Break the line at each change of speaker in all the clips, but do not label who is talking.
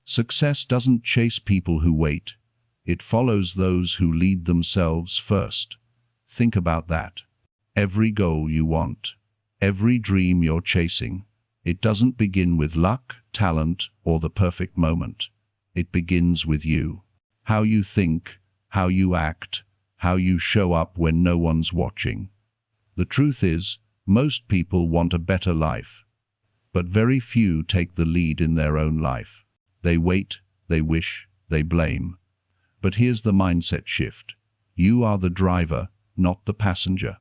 Success doesn't chase people who wait. It follows those who lead themselves first. Think about that. Every goal you want, every dream you're chasing, it doesn't begin with luck, talent, or the perfect moment. It begins with you. How you think, how you act, how you show up when no one's watching. The truth is, most people want a better life, but very few take the lead in their own life. They wait, they wish, they blame. But here's the mindset shift. You are the driver, not the passenger.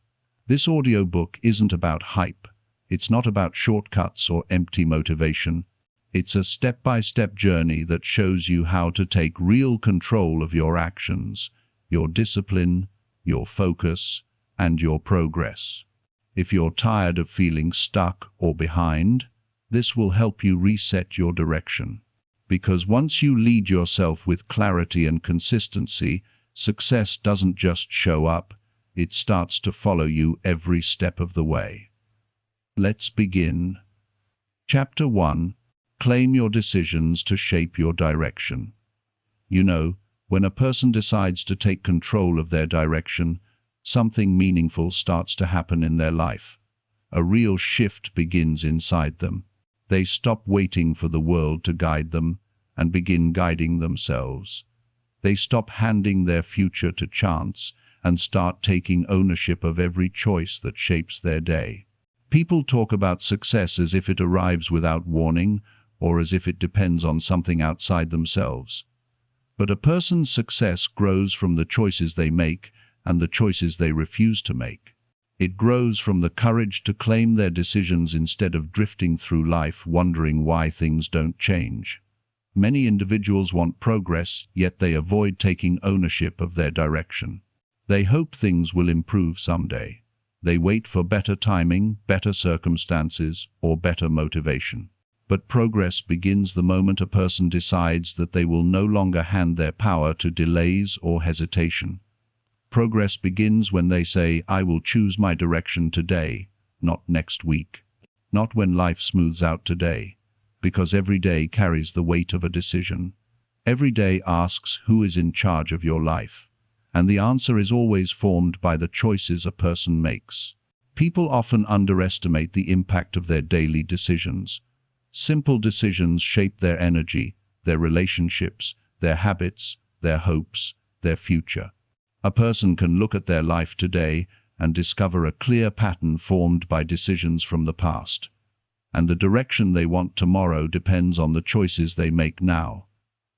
This audiobook isn't about hype. It's not about shortcuts or empty motivation. It's a step-by-step journey that shows you how to take real control of your actions, your discipline, your focus, and your progress. If you're tired of feeling stuck or behind, this will help you reset your direction. Because once you lead yourself with clarity and consistency, success doesn't just show up, it starts to follow you every step of the way. Let's begin. Chapter 1. Claim your decisions to shape your direction. You know, when a person decides to take control of their direction, something meaningful starts to happen in their life. A real shift begins inside them. They stop waiting for the world to guide them and begin guiding themselves. They stop handing their future to chance and start taking ownership of every choice that shapes their day. People talk about success as if it arrives without warning or as if it depends on something outside themselves. But a person's success grows from the choices they make and the choices they refuse to make. It grows from the courage to claim their decisions instead of drifting through life wondering why things don't change. Many individuals want progress, yet they avoid taking ownership of their direction. They hope things will improve someday. They wait for better timing, better circumstances, or better motivation. But progress begins the moment a person decides that they will no longer hand their power to delays or hesitation. Progress begins when they say, "I will choose my direction today, not next week." Not when life smooths out today, because every day carries the weight of a decision. Every day asks who is in charge of your life, and the answer is always formed by the choices a person makes. People often underestimate the impact of their daily decisions. Simple decisions shape their energy, their relationships, their habits, their hopes, their future. A person can look at their life today and discover a clear pattern formed by decisions from the past. And the direction they want tomorrow depends on the choices they make now.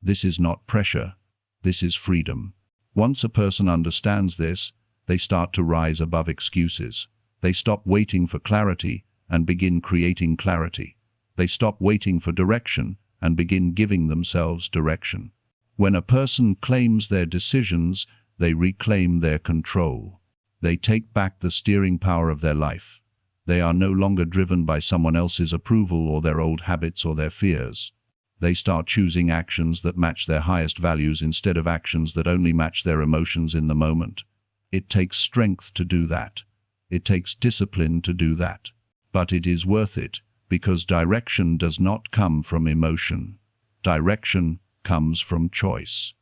This is not pressure. This is freedom. Once a person understands this, they start to rise above excuses. They stop waiting for clarity and begin creating clarity. They stop waiting for direction and begin giving themselves direction. When a person claims their decisions, they reclaim their control. They take back the steering power of their life. They are no longer driven by someone else's approval or their old habits or their fears. They start choosing actions that match their highest values instead of actions that only match their emotions in the moment. It takes strength to do that. It takes discipline to do that. But it is worth it, because direction does not come from emotion. Direction comes from choice.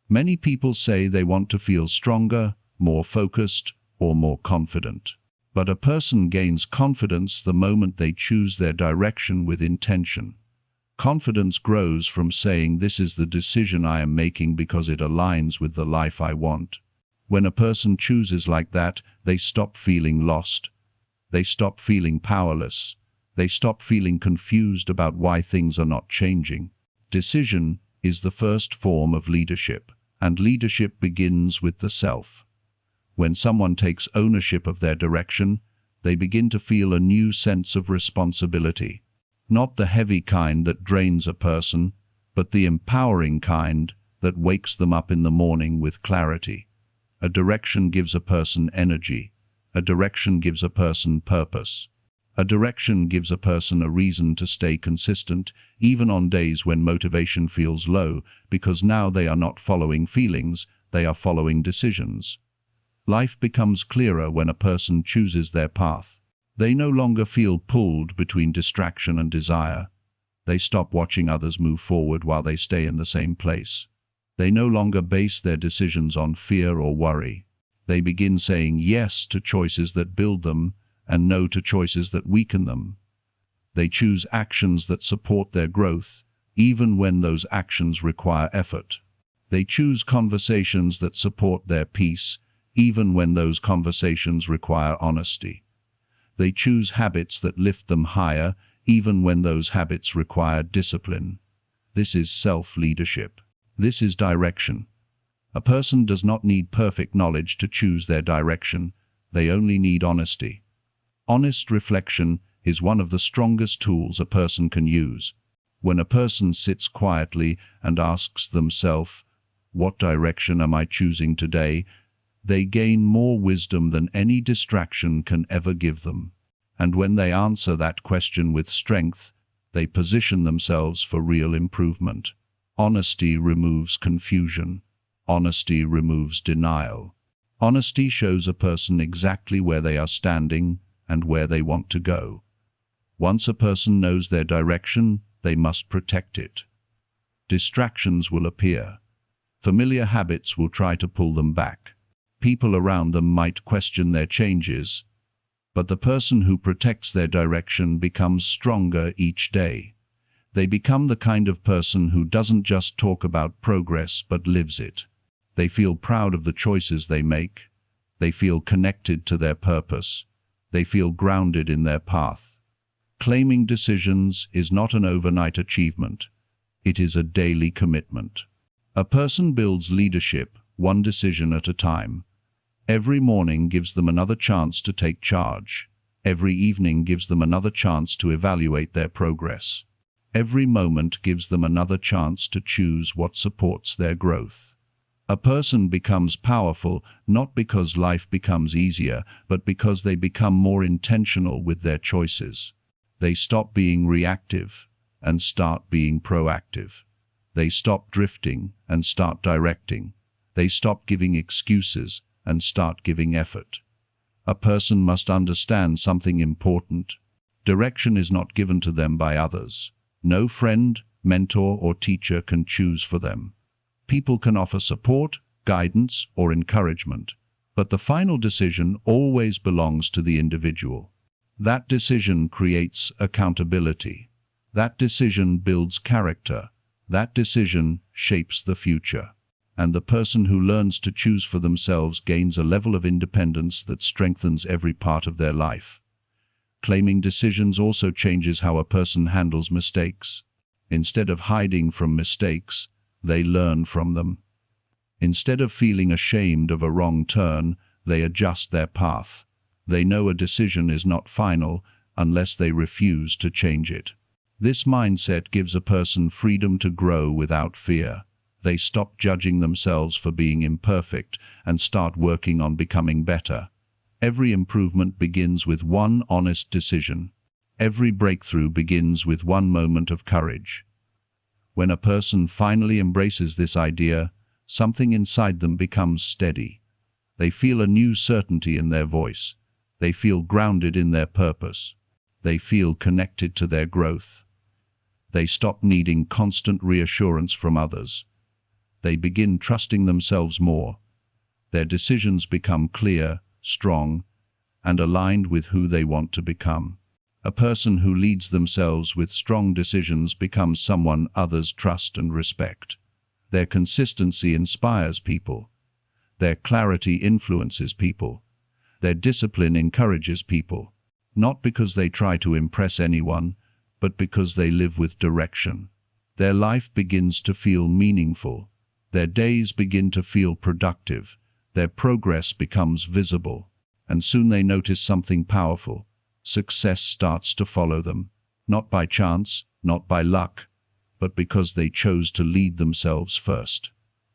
Many people say they want to feel stronger, more focused, or more confident. But a person gains confidence the moment they choose their direction with intention. Confidence grows from saying, "This is the decision I am making because it aligns with the life I want." When a person chooses like that, they stop feeling lost. They stop feeling powerless. They stop feeling confused about why things are not changing. Decision is the first form of leadership, and leadership begins with the self. When someone takes ownership of their direction, they begin to feel a new sense of responsibility. Not the heavy kind that drains a person, but the empowering kind that wakes them up in the morning with clarity. A direction gives a person energy. A direction gives a person purpose. A direction gives a person a reason to stay consistent, even on days when motivation feels low, because now they are not following feelings, they are following decisions. Life becomes clearer when a person chooses their path. They no longer feel pulled between distraction and desire. They stop watching others move forward while they stay in the same place. They no longer base their decisions on fear or worry. They begin saying yes to choices that build them and no to choices that weaken them. They choose actions that support their growth, even when those actions require effort. They choose conversations that support their peace, even when those conversations require honesty. They choose habits that lift them higher, even when those habits require discipline. This is self-leadership. This is direction. A person does not need perfect knowledge to choose their direction. They only need honesty. Honest reflection is one of the strongest tools a person can use. When a person sits quietly and asks themselves, "What direction am I choosing today?" they gain more wisdom than any distraction can ever give them. And when they answer that question with strength, they position themselves for real improvement. Honesty removes confusion. Honesty removes denial. Honesty shows a person exactly where they are standing and where they want to go. Once a person knows their direction, they must protect it. Distractions will appear. Familiar habits will try to pull them back. People around them might question their changes, but the person who protects their direction becomes stronger each day. They become the kind of person who doesn't just talk about progress but lives it. They feel proud of the choices they make. They feel connected to their purpose. They feel grounded in their path. Claiming decisions is not an overnight achievement. It is a daily commitment. A person builds leadership one decision at a time. Every morning gives them another chance to take charge. Every evening gives them another chance to evaluate their progress. Every moment gives them another chance to choose what supports their growth. A person becomes powerful not because life becomes easier, but because they become more intentional with their choices. They stop being reactive and start being proactive. They stop drifting and start directing. They stop giving excuses and start giving effort. A person must understand something important. Direction is not given to them by others. No friend, mentor, or teacher can choose for them. People can offer support, guidance, or encouragement, but the final decision always belongs to the individual. That decision creates accountability. That decision builds character. That decision shapes the future. And the person who learns to choose for themselves gains a level of independence that strengthens every part of their life. Claiming decisions also changes how a person handles mistakes. Instead of hiding from mistakes, they learn from them. Instead of feeling ashamed of a wrong turn, they adjust their path. They know a decision is not final unless they refuse to change it. This mindset gives a person freedom to grow without fear. They stop judging themselves for being imperfect and start working on becoming better. Every improvement begins with one honest decision. Every breakthrough begins with one moment of courage. When a person finally embraces this idea, something inside them becomes steady. They feel a new certainty in their voice. They feel grounded in their purpose. They feel connected to their growth. They stop needing constant reassurance from others. They begin trusting themselves more. Their decisions become clear, strong, and aligned with who they want to become. A person who leads themselves with strong decisions becomes someone others trust and respect. Their consistency inspires people. Their clarity influences people. Their discipline encourages people, not because they try to impress anyone, but because they live with direction. Their life begins to feel meaningful. Their days begin to feel productive. Their progress becomes visible. And soon they notice something powerful. Success starts to follow them, not by chance, not by luck, but because they chose to lead themselves first.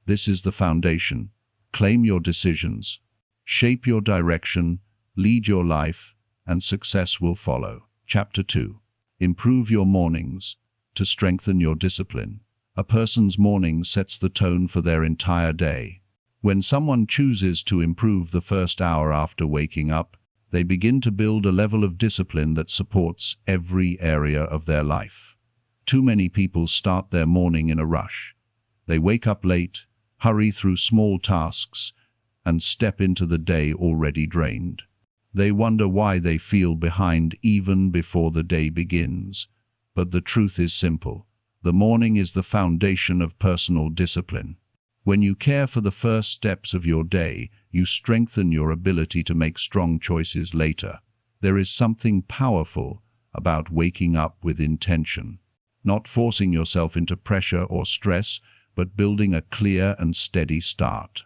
This is the foundation. Claim your decisions. Shape your direction, lead your life, and success will follow. Chapter 2. Improve your mornings. To strengthen your discipline. A person's morning sets the tone for their entire day. When someone chooses to improve the first hour after waking up, they begin to build a level of discipline that supports every area of their life. Too many people start their morning in a rush. They wake up late, hurry through small tasks, and step into the day already drained. They wonder why they feel behind even before the day begins. But the truth is simple. The morning is the foundation of personal discipline. When you care for the first steps of your day, you strengthen your ability to make strong choices later. There is something powerful about waking up with intention. Not forcing yourself into pressure or stress, but building a clear and steady start.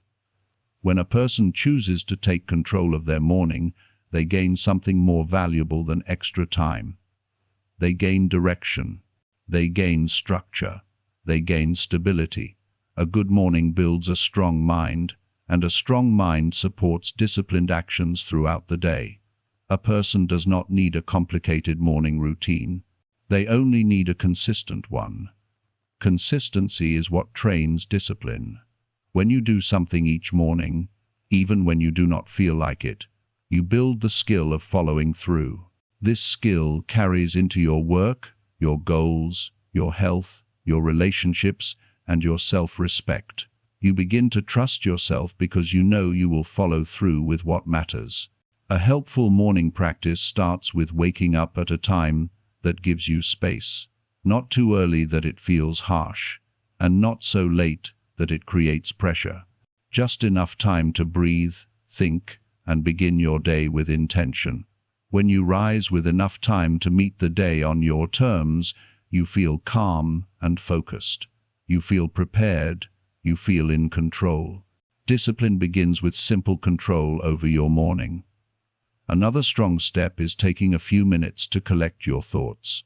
When a person chooses to take control of their morning, they gain something more valuable than extra time. They gain direction. They gain structure. They gain stability. A good morning builds a strong mind, and a strong mind supports disciplined actions throughout the day. A person does not need a complicated morning routine. They only need a consistent one. Consistency is what trains discipline. When you do something each morning, even when you do not feel like it, you build the skill of following through. This skill carries into your work, your goals, your health, your relationships, and your self-respect. You begin to trust yourself because you know you will follow through with what matters. A helpful morning practice starts with waking up at a time that gives you space. Not too early that it feels harsh, and not so late that it creates pressure. Just enough time to breathe, think, and begin your day with intention. When you rise with enough time to meet the day on your terms, you feel calm and focused. You feel prepared. You feel in control. Discipline begins with simple control over your morning. Another strong step is taking a few minutes to collect your thoughts.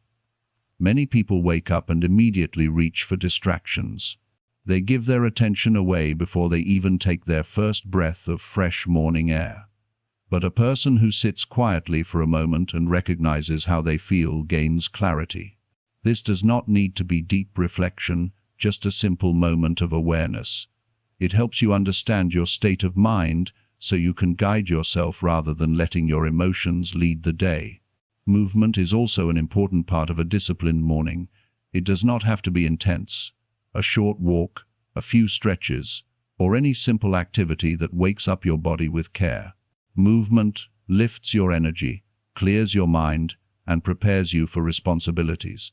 Many people wake up and immediately reach for distractions. They give their attention away before they even take their first breath of fresh morning air. But a person who sits quietly for a moment and recognizes how they feel gains clarity. This does not need to be deep reflection, just a simple moment of awareness. It helps you understand your state of mind so you can guide yourself rather than letting your emotions lead the day. Movement is also an important part of a disciplined morning. It does not have to be intense. A short walk, a few stretches, or any simple activity that wakes up your body with care. Movement lifts your energy, clears your mind, and prepares you for responsibilities.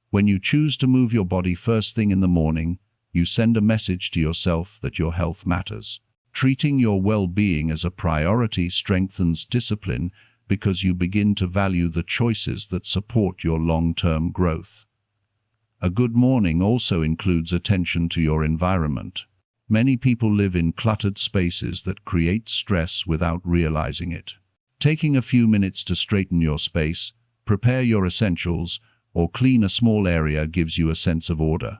When you choose to move your body first thing in the morning, you send a message to yourself that your health matters. Treating your well-being as a priority strengthens discipline because you begin to value the choices that support your long-term growth. A good morning also includes attention to your environment. Many people live in cluttered spaces that create stress without realizing it. Taking a few minutes to straighten your space, prepare your essentials, or clean a small area gives you a sense of order.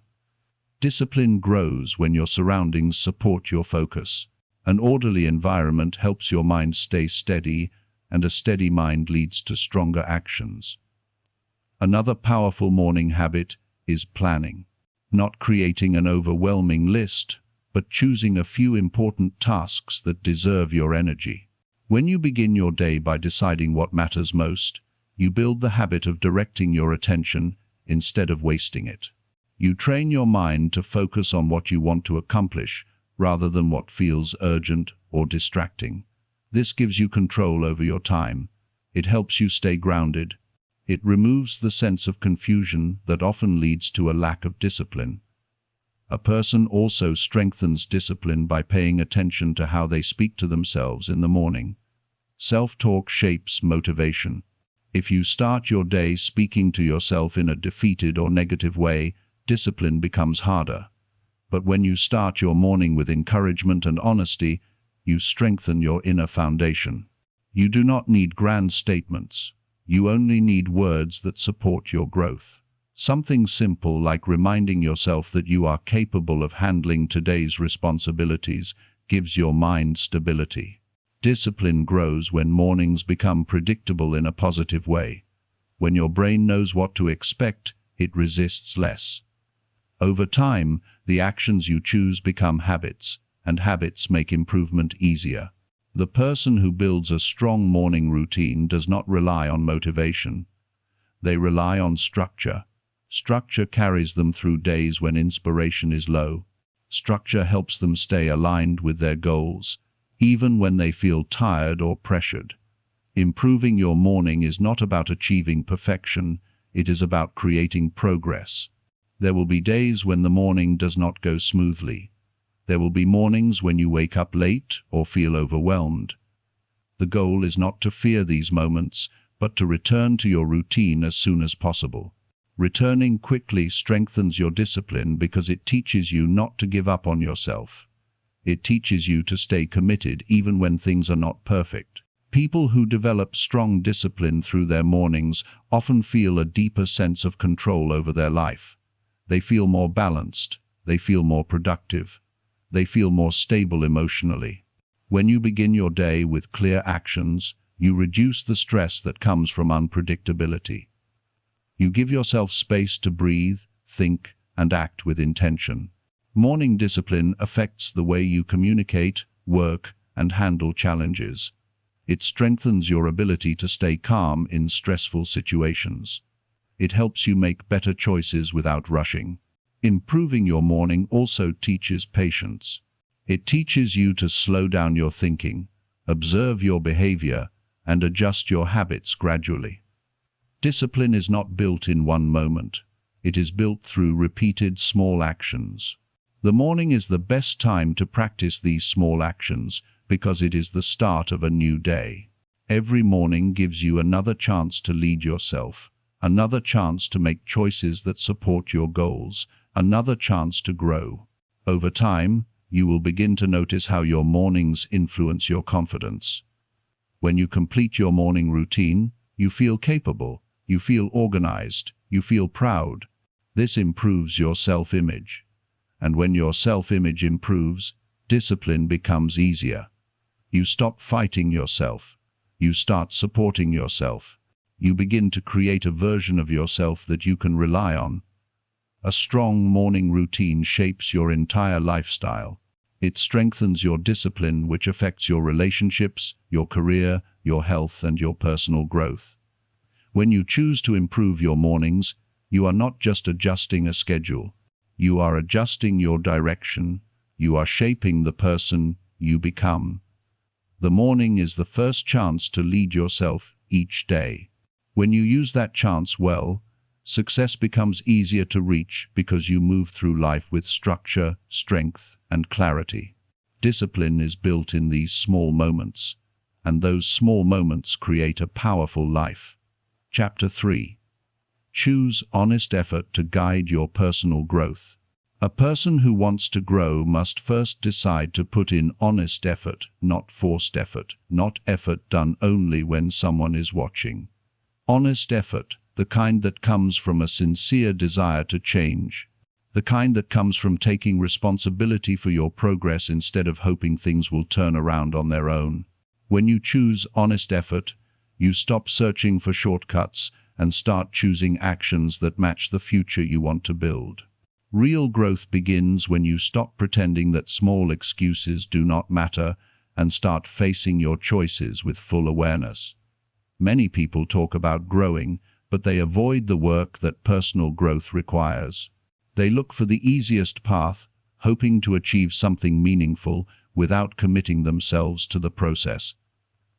Discipline grows when your surroundings support your focus. An orderly environment helps your mind stay steady, and a steady mind leads to stronger actions. Another powerful morning habit is planning. Not creating an overwhelming list, but choosing a few important tasks that deserve your energy. When you begin your day by deciding what matters most, you build the habit of directing your attention instead of wasting it. You train your mind to focus on what you want to accomplish rather than what feels urgent or distracting. This gives you control over your time. It helps you stay grounded. It removes the sense of confusion that often leads to a lack of discipline. A person also strengthens discipline by paying attention to how they speak to themselves in the morning. Self-talk shapes motivation. If you start your day speaking to yourself in a defeated or negative way, discipline becomes harder. But when you start your morning with encouragement and honesty, you strengthen your inner foundation. You do not need grand statements. You only need words that support your growth. Something simple like reminding yourself that you are capable of handling today's responsibilities gives your mind stability. Discipline grows when mornings become predictable in a positive way. When your brain knows what to expect, it resists less. Over time, the actions you choose become habits, and habits make improvement easier. The person who builds a strong morning routine does not rely on motivation. They rely on structure. Structure carries them through days when inspiration is low. Structure helps them stay aligned with their goals, even when they feel tired or pressured. Improving your morning is not about achieving perfection, it is about creating progress. There will be days when the morning does not go smoothly. There will be mornings when you wake up late or feel overwhelmed. The goal is not to fear these moments, but to return to your routine as soon as possible. Returning quickly strengthens your discipline because it teaches you not to give up on yourself. It teaches you to stay committed even when things are not perfect. People who develop strong discipline through their mornings often feel a deeper sense of control over their life. They feel more balanced. They feel more productive. They feel more stable emotionally. When you begin your day with clear actions, you reduce the stress that comes from unpredictability. You give yourself space to breathe, think, and act with intention. Morning discipline affects the way you communicate, work, and handle challenges. It strengthens your ability to stay calm in stressful situations. It helps you make better choices without rushing. Improving your morning also teaches patience. It teaches you to slow down your thinking, observe your behavior, and adjust your habits gradually. Discipline is not built in one moment. It is built through repeated small actions. The morning is the best time to practice these small actions because it is the start of a new day. Every morning gives you another chance to lead yourself, another chance to make choices that support your goals, another chance to grow. Over time, you will begin to notice how your mornings influence your confidence. When you complete your morning routine, you feel capable, you feel organized, you feel proud. This improves your self-image. And when your self-image improves, discipline becomes easier. You stop fighting yourself. You start supporting yourself. You begin to create a version of yourself that you can rely on. A strong morning routine shapes your entire lifestyle. It strengthens your discipline, which affects your relationships, your career, your health, and your personal growth. When you choose to improve your mornings, you are not just adjusting a schedule. You are adjusting your direction. You are shaping the person you become. The morning is the first chance to lead yourself each day. When you use that chance well, success becomes easier to reach because you move through life with structure, strength, and clarity. Discipline is built in these small moments, and those small moments create a powerful life. Chapter 3. Choose honest effort to guide your personal growth. A person who wants to grow must first decide to put in honest effort, not forced effort, not effort done only when someone is watching. Honest effort, the kind that comes from a sincere desire to change, the kind that comes from taking responsibility for your progress instead of hoping things will turn around on their own. When you choose honest effort, you stop searching for shortcuts and start choosing actions that match the future you want to build. Real growth begins when you stop pretending that small excuses do not matter and start facing your choices with full awareness. Many people talk about growing, but they avoid the work that personal growth requires. They look for the easiest path, hoping to achieve something meaningful without committing themselves to the process.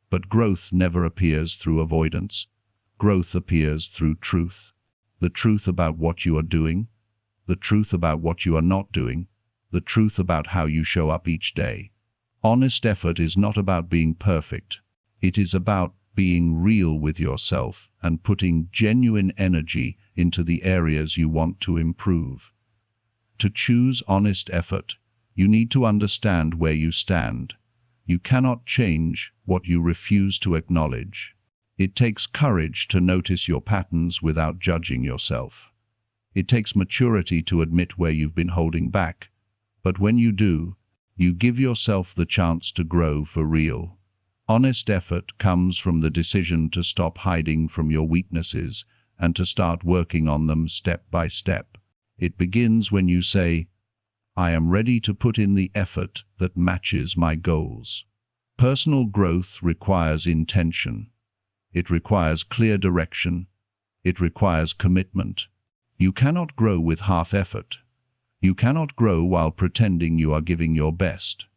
But growth never appears through avoidance. Growth appears through truth. The truth about what you are doing, the truth about what you are not doing, the truth about how you show up each day. Honest effort is not about being perfect. It is about being real with yourself and putting genuine energy into the areas you want to improve. To choose honest effort, you need to understand where you stand. You cannot change what you refuse to acknowledge. It takes courage to notice your patterns without judging yourself. It takes maturity to admit where you've been holding back. But when you do, you give yourself the chance to grow for real. Honest effort comes from the decision to stop hiding from your weaknesses and to start working on them step by step. It begins when you say, I am ready to put in the effort that matches my goals. Personal growth requires intention. It requires clear direction. It requires commitment. You cannot grow with half effort. You cannot grow while pretending you are giving your best.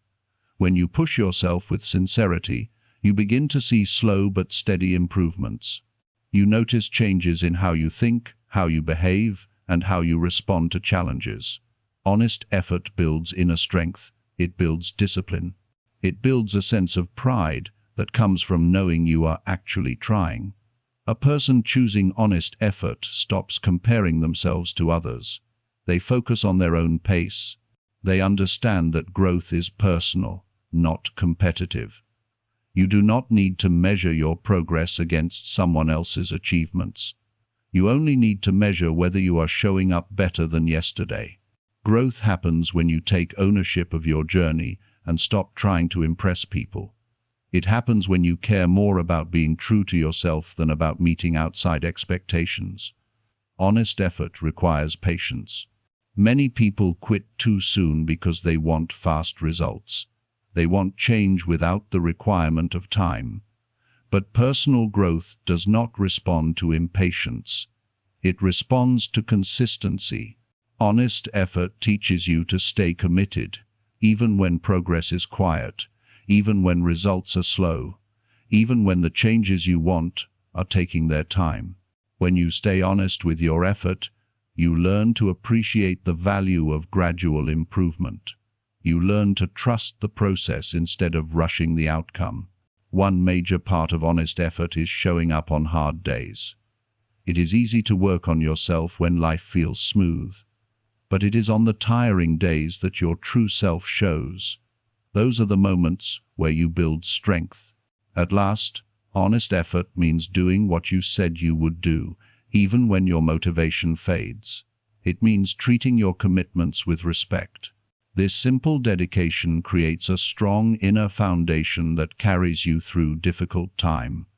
When you push yourself with sincerity, you begin to see slow but steady improvements. You notice changes in how you think, how you behave, and how you respond to challenges. Honest effort builds inner strength. It builds discipline. It builds a sense of pride that comes from knowing you are actually trying. A person choosing honest effort stops comparing themselves to others. They focus on their own pace. They understand that growth is personal, not competitive. You do not need to measure your progress against someone else's achievements. You only need to measure whether you are showing up better than yesterday. Growth happens when you take ownership of your journey and stop trying to impress people. It happens when you care more about being true to yourself than about meeting outside expectations. Honest effort requires patience. Many people quit too soon because they want fast results. They want change without the requirement of time. But personal growth does not respond to impatience. It responds to consistency. Honest effort teaches you to stay committed, even when progress is quiet, even when results are slow, even when the changes you want are taking their time. When you stay honest with your effort, you learn to appreciate the value of gradual improvement. You learn to trust the process instead of rushing the outcome. One major part of honest effort is showing up on hard days. It is easy to work on yourself when life feels smooth, but it is on the tiring days that your true self shows. Those are the moments where you build strength. At last, honest effort means doing what you said you would do, even when your motivation fades. It means treating your commitments with respect. This simple dedication creates a strong inner foundation that carries you through difficult time.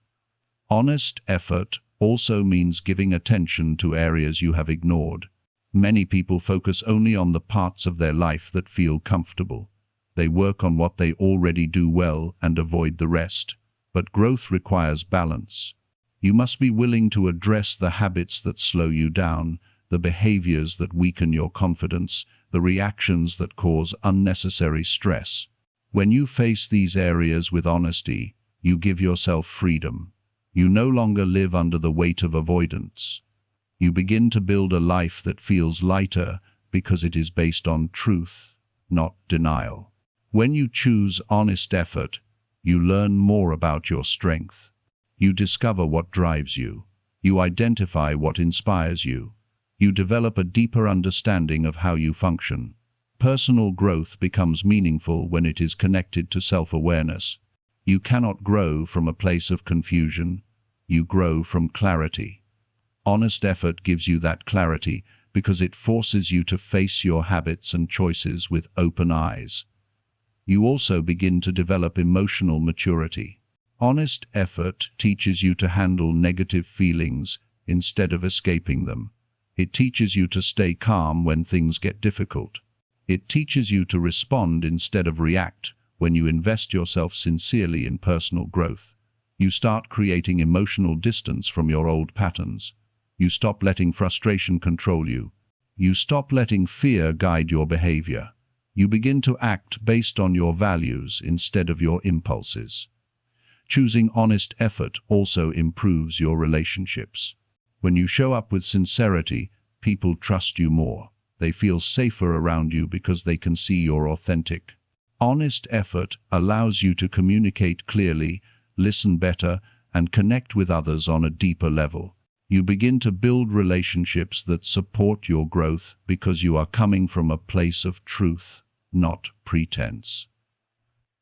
Honest effort also means giving attention to areas you have ignored. Many people focus only on the parts of their life that feel comfortable. They work on what they already do well and avoid the rest. But growth requires balance. You must be willing to address the habits that slow you down, the behaviors that weaken your confidence, the reactions that cause unnecessary stress. When you face these areas with honesty, you give yourself freedom. You no longer live under the weight of avoidance. You begin to build a life that feels lighter because it is based on truth, not denial. When you choose honest effort, you learn more about your strength. You discover what drives you. You identify what inspires you. You develop a deeper understanding of how you function. Personal growth becomes meaningful when it is connected to self-awareness. You cannot grow from a place of confusion. You grow from clarity. Honest effort gives you that clarity because it forces you to face your habits and choices with open eyes. You also begin to develop emotional maturity. Honest effort teaches you to handle negative feelings instead of escaping them. It teaches you to stay calm when things get difficult. It teaches you to respond instead of react when you invest yourself sincerely in personal growth. You start creating emotional distance from your old patterns. You stop letting frustration control you. You stop letting fear guide your behavior. You begin to act based on your values instead of your impulses. Choosing honest effort also improves your relationships. When you show up with sincerity, people trust you more. They feel safer around you because they can see you're authentic. Honest effort allows you to communicate clearly, listen better, and connect with others on a deeper level. You begin to build relationships that support your growth because you are coming from a place of truth, not pretense.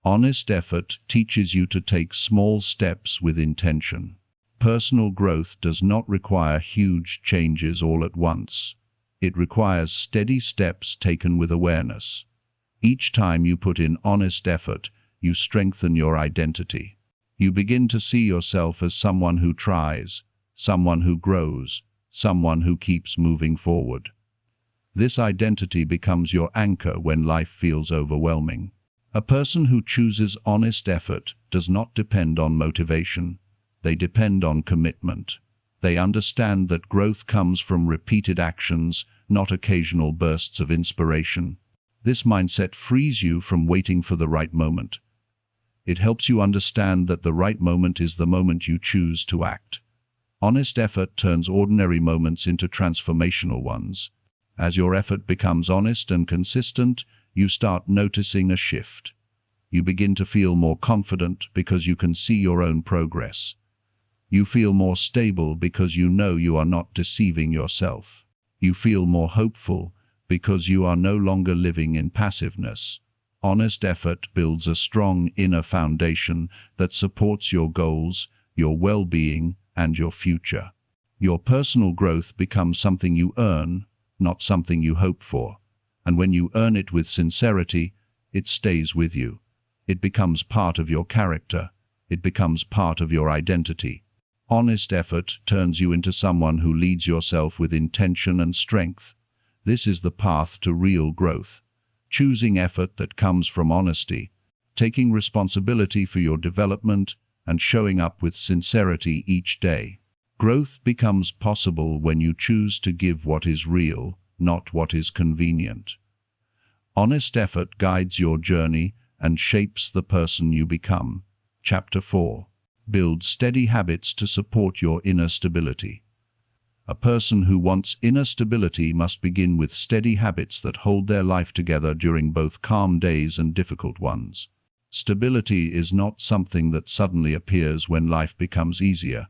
Honest effort teaches you to take small steps with intention. Personal growth does not require huge changes all at once. It requires steady steps taken with awareness. Each time you put in honest effort, you strengthen your identity. You begin to see yourself as someone who tries, someone who grows, someone who keeps moving forward. This identity becomes your anchor when life feels overwhelming. A person who chooses honest effort does not depend on motivation. They depend on commitment. They understand that growth comes from repeated actions, not occasional bursts of inspiration. This mindset frees you from waiting for the right moment. It helps you understand that the right moment is the moment you choose to act. Honest effort turns ordinary moments into transformational ones. As your effort becomes honest and consistent, you start noticing a shift. You begin to feel more confident because you can see your own progress. You feel more stable because you know you are not deceiving yourself. You feel more hopeful because you are no longer living in passiveness. Honest effort builds a strong inner foundation that supports your goals, your well-being, and your future. Your personal growth becomes something you earn, not something you hope for. And when you earn it with sincerity, it stays with you. It becomes part of your character. It becomes part of your identity. Honest effort turns you into someone who leads yourself with intention and strength. This is the path to real growth. Choosing effort that comes from honesty, taking responsibility for your development, and showing up with sincerity each day. Growth becomes possible when you choose to give what is real, not what is convenient. Honest effort guides your journey and shapes the person you become. Chapter 4. Build steady habits to support your inner stability. A person who wants inner stability must begin with steady habits that hold their life together during both calm days and difficult ones. Stability is not something that suddenly appears when life becomes easier.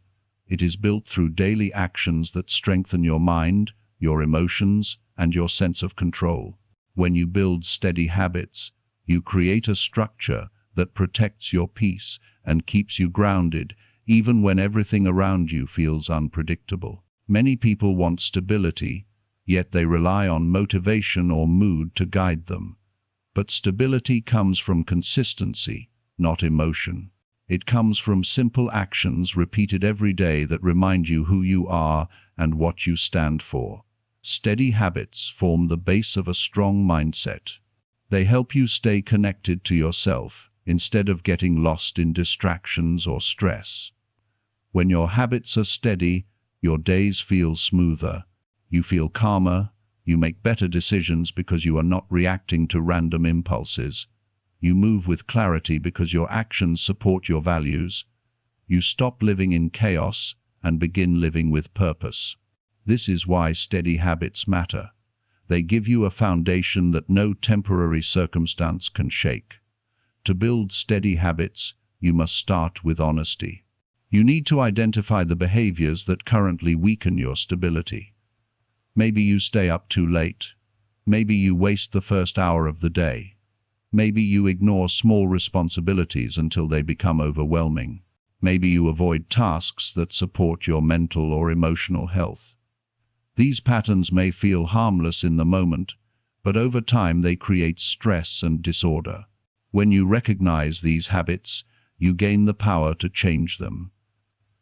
It is built through daily actions that strengthen your mind, your emotions, and your sense of control. When you build steady habits, you create a structure that protects your peace and keeps you grounded, even when everything around you feels unpredictable. Many people want stability, yet they rely on motivation or mood to guide them. But stability comes from consistency, not emotion. It comes from simple actions repeated every day that remind you who you are and what you stand for. Steady habits form the base of a strong mindset. They help you stay connected to yourself instead of getting lost in distractions or stress. When your habits are steady, your days feel smoother. You feel calmer. You make better decisions because you are not reacting to random impulses. You move with clarity because your actions support your values. You stop living in chaos and begin living with purpose. This is why steady habits matter. They give you a foundation that no temporary circumstance can shake. To build steady habits, you must start with honesty. You need to identify the behaviors that currently weaken your stability. Maybe you stay up too late. Maybe you waste the first hour of the day. Maybe you ignore small responsibilities until they become overwhelming. Maybe you avoid tasks that support your mental or emotional health. These patterns may feel harmless in the moment, but over time they create stress and disorder. When you recognize these habits, you gain the power to change them.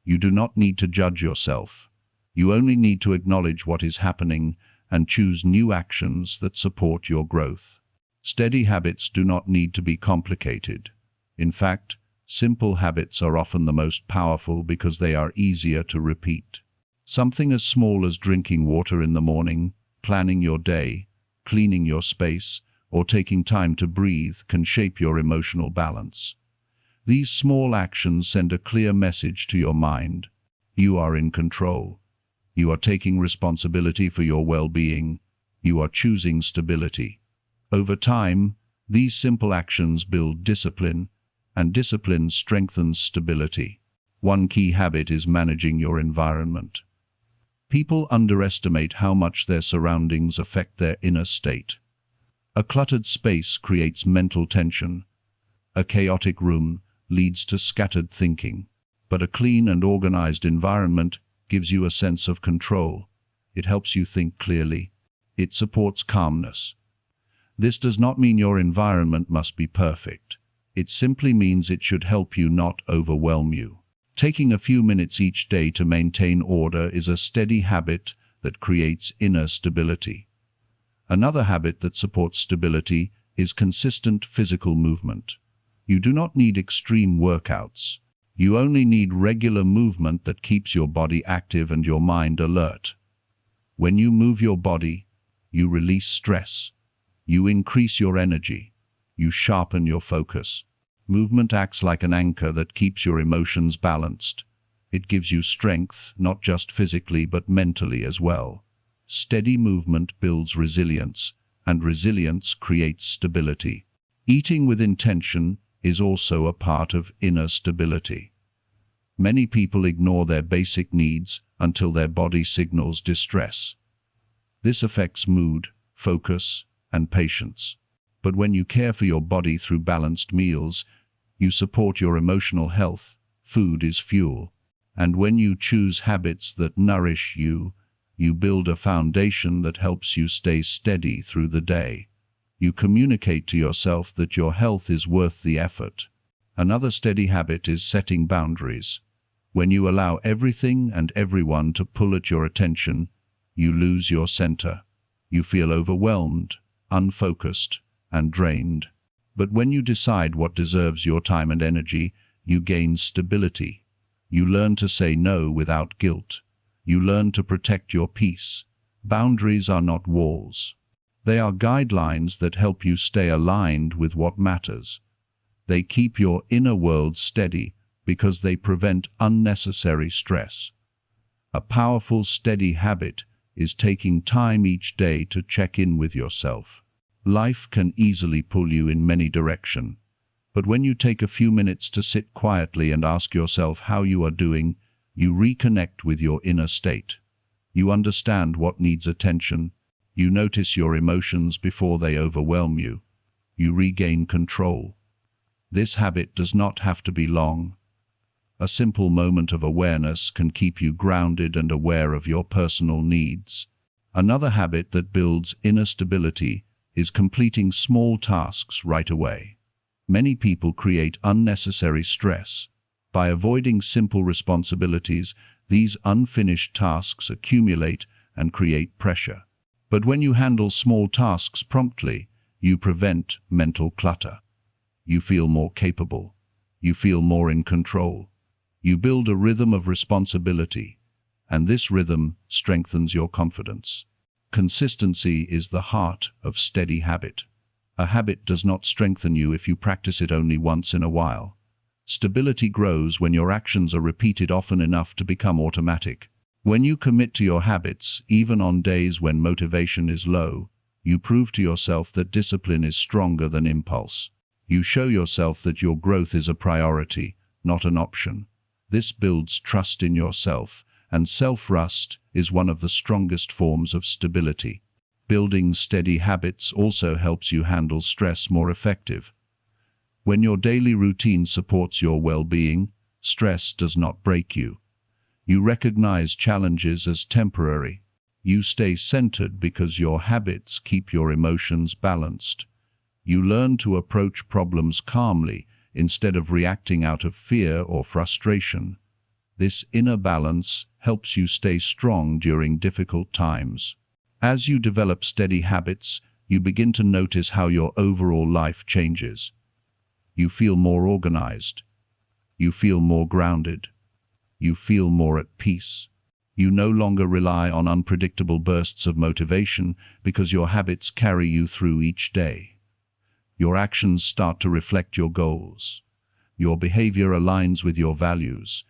You do not need to judge yourself. You only need to acknowledge what is happening and choose new actions that support your growth. Steady habits do not need to be complicated. In fact, simple habits are often the most powerful because they are easier to repeat. Something as small as drinking water in the morning, planning your day, cleaning your space, or taking time to breathe can shape your emotional balance. These small actions send a clear message to your mind. You are in control. You are taking responsibility for your well-being. You are choosing stability. Over time, these simple actions build discipline, and discipline strengthens stability. One key habit is managing your environment. People underestimate how much their surroundings affect their inner state. A cluttered space creates mental tension. A chaotic room leads to scattered thinking. But a clean and organized environment gives you a sense of control. It helps you think clearly. It supports calmness. This does not mean your environment must be perfect. It simply means it should help you, not overwhelm you. Taking a few minutes each day to maintain order is a steady habit that creates inner stability. Another habit that supports stability is consistent physical movement. You do not need extreme workouts. You only need regular movement that keeps your body active and your mind alert. When you move your body, you release stress. You increase your energy. You sharpen your focus. Movement acts like an anchor that keeps your emotions balanced. It gives you strength, not just physically but mentally as well. Steady movement builds resilience, and resilience creates stability. Eating with intention is also a part of inner stability. Many people ignore their basic needs until their body signals distress. This affects mood, focus, and patience. But when you care for your body through balanced meals, you support your emotional health. Food is fuel. And when you choose habits that nourish you, you build a foundation that helps you stay steady through the day. You communicate to yourself that your health is worth the effort. Another steady habit is setting boundaries. When you allow everything and everyone to pull at your attention, you lose your center. You feel overwhelmed, unfocused, and drained. But when you decide what deserves your time and energy, you gain stability. You learn to say no without guilt. You learn to protect your peace. Boundaries are not walls. They are guidelines that help you stay aligned with what matters. They keep your inner world steady because they prevent unnecessary stress. A powerful, steady habit is taking time each day to check in with yourself. Life can easily pull you in many directions, but when you take a few minutes to sit quietly and ask yourself how you are doing, you reconnect with your inner state. You understand what needs attention. You notice your emotions before they overwhelm you. You regain control. This habit does not have to be long. A simple moment of awareness can keep you grounded and aware of your personal needs. Another habit that builds inner stability is completing small tasks right away. Many people create unnecessary stress. By avoiding simple responsibilities, these unfinished tasks accumulate and create pressure. But when you handle small tasks promptly, you prevent mental clutter. You feel more capable. You feel more in control. You build a rhythm of responsibility, and this rhythm strengthens your confidence. Consistency is the heart of steady habit. A habit does not strengthen you if you practice it only once in a while. Stability grows when your actions are repeated often enough to become automatic. When you commit to your habits, even on days when motivation is low, you prove to yourself that discipline is stronger than impulse. You show yourself that your growth is a priority, not an option. This builds trust in yourself, and self-trust is one of the strongest forms of stability. Building steady habits also helps you handle stress more effectively. When your daily routine supports your well-being, stress does not break you. You recognize challenges as temporary. You stay centered because your habits keep your emotions balanced. You learn to approach problems calmly instead of reacting out of fear or frustration. This inner balance helps you stay strong during difficult times. As you develop steady habits, you begin to notice how your overall life changes. You feel more organized. You feel more grounded. You feel more at peace. You no longer rely on unpredictable bursts of motivation because your habits carry you through each day. Your actions start to reflect your goals. Your behavior aligns with your values.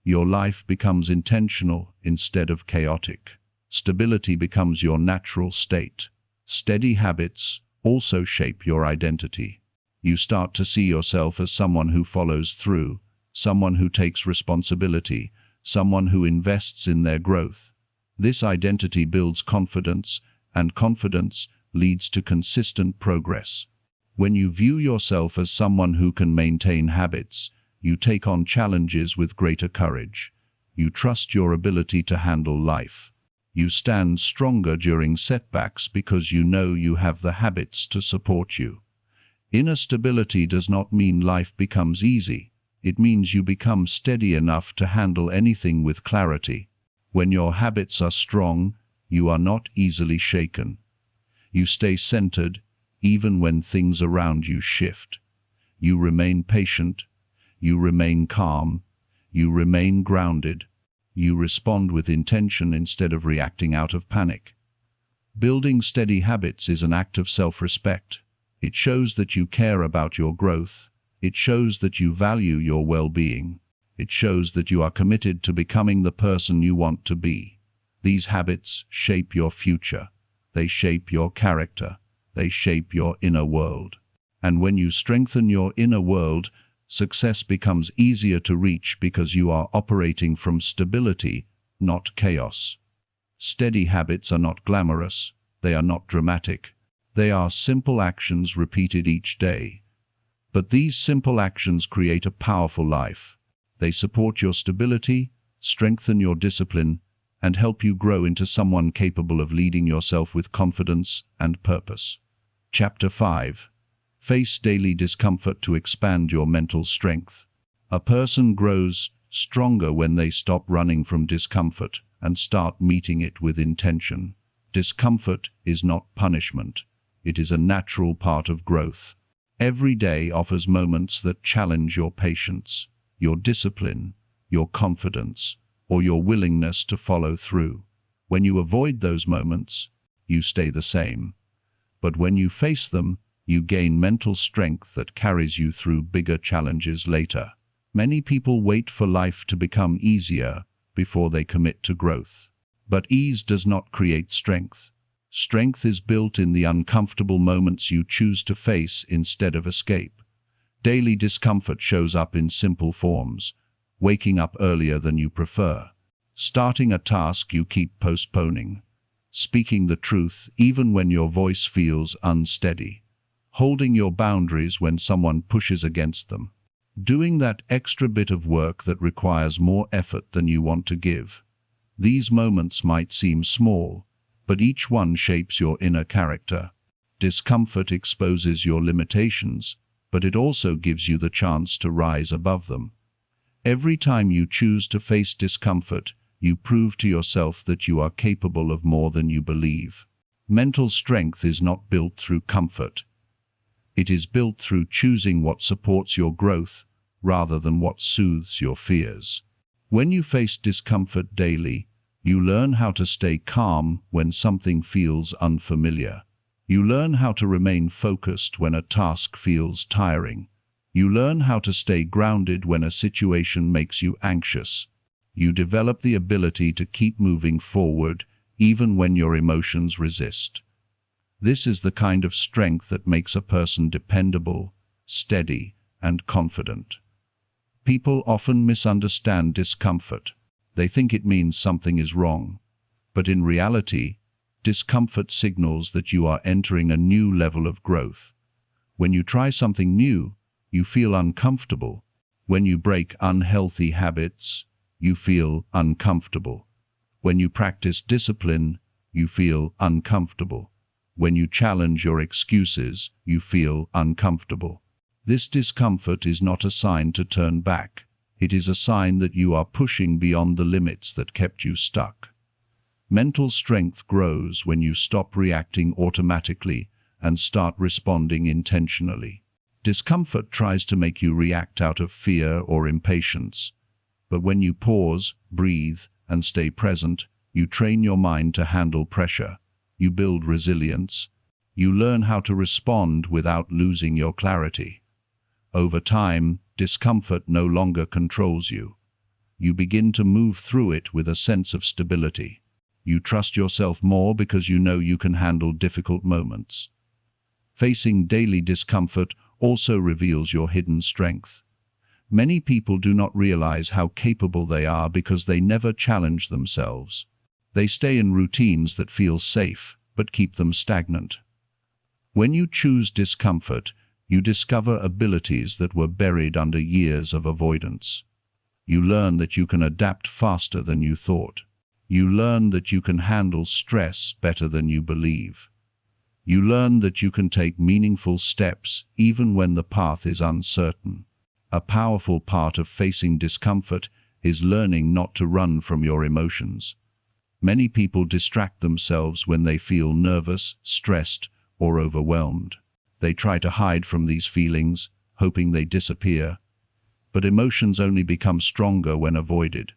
Your life becomes intentional instead of chaotic. Stability becomes your natural state. Steady habits also shape your identity. You start to see yourself as someone who follows through, someone who takes responsibility, someone who invests in their growth. This identity builds confidence, and confidence leads to consistent progress. When you view yourself as someone who can maintain habits, you take on challenges with greater courage. You trust your ability to handle life. You stand stronger during setbacks because you know you have the habits to support you. Inner stability does not mean life becomes easy. It means you become steady enough to handle anything with clarity. When your habits are strong, you are not easily shaken. You stay centered, even when things around you shift. You remain patient. You remain calm. You remain grounded. You respond with intention instead of reacting out of panic. Building steady habits is an act of self-respect. It shows that you care about your growth. It shows that you value your well-being. It shows that you are committed to becoming the person you want to be. These habits shape your future. They shape your character. They shape your inner world. And when you strengthen your inner world, success becomes easier to reach because you are operating from stability, not chaos. Steady habits are not glamorous. They are not dramatic. They are simple actions repeated each day. But these simple actions create a powerful life. They support your stability, strengthen your discipline, and help you grow into someone capable of leading yourself with confidence and purpose. Chapter 5. Face daily discomfort to expand your mental strength. A person grows stronger when they stop running from discomfort and start meeting it with intention. Discomfort is not punishment. It is a natural part of growth. Every day offers moments that challenge your patience, your discipline, your confidence, or your willingness to follow through. When you avoid those moments, you stay the same. But when you face them, you gain mental strength that carries you through bigger challenges later. Many people wait for life to become easier before they commit to growth. But ease does not create strength. Strength is built in the uncomfortable moments you choose to face instead of escape. Daily discomfort shows up in simple forms: waking up earlier than you prefer, starting a task you keep postponing, speaking the truth even when your voice feels unsteady, holding your boundaries when someone pushes against them, doing that extra bit of work that requires more effort than you want to give. These moments might seem small, but each one shapes your inner character. Discomfort exposes your limitations, but it also gives you the chance to rise above them. Every time you choose to face discomfort, you prove to yourself that you are capable of more than you believe. Mental strength is not built through comfort. It is built through choosing what supports your growth rather than what soothes your fears. When you face discomfort daily, you learn how to stay calm when something feels unfamiliar. You learn how to remain focused when a task feels tiring. You learn how to stay grounded when a situation makes you anxious. You develop the ability to keep moving forward even when your emotions resist. This is the kind of strength that makes a person dependable, steady, and confident. People often misunderstand discomfort. They think it means something is wrong. But in reality, discomfort signals that you are entering a new level of growth. When you try something new, you feel uncomfortable. When you break unhealthy habits, you feel uncomfortable. When you practice discipline, you feel uncomfortable. When you challenge your excuses, you feel uncomfortable. This discomfort is not a sign to turn back. It is a sign that you are pushing beyond the limits that kept you stuck. Mental strength grows when you stop reacting automatically and start responding intentionally. Discomfort tries to make you react out of fear or impatience. But when you pause, breathe, and stay present, you train your mind to handle pressure. You build resilience. You learn how to respond without losing your clarity. Over time, discomfort no longer controls you. You begin to move through it with a sense of stability. You trust yourself more because you know you can handle difficult moments. Facing daily discomfort also reveals your hidden strength. Many people do not realize how capable they are because they never challenge themselves. They stay in routines that feel safe, but keep them stagnant. When you choose discomfort, you discover abilities that were buried under years of avoidance. You learn that you can adapt faster than you thought. You learn that you can handle stress better than you believe. You learn that you can take meaningful steps even when the path is uncertain. A powerful part of facing discomfort is learning not to run from your emotions. Many people distract themselves when they feel nervous, stressed, or overwhelmed. They try to hide from these feelings, hoping they disappear. But emotions only become stronger when avoided.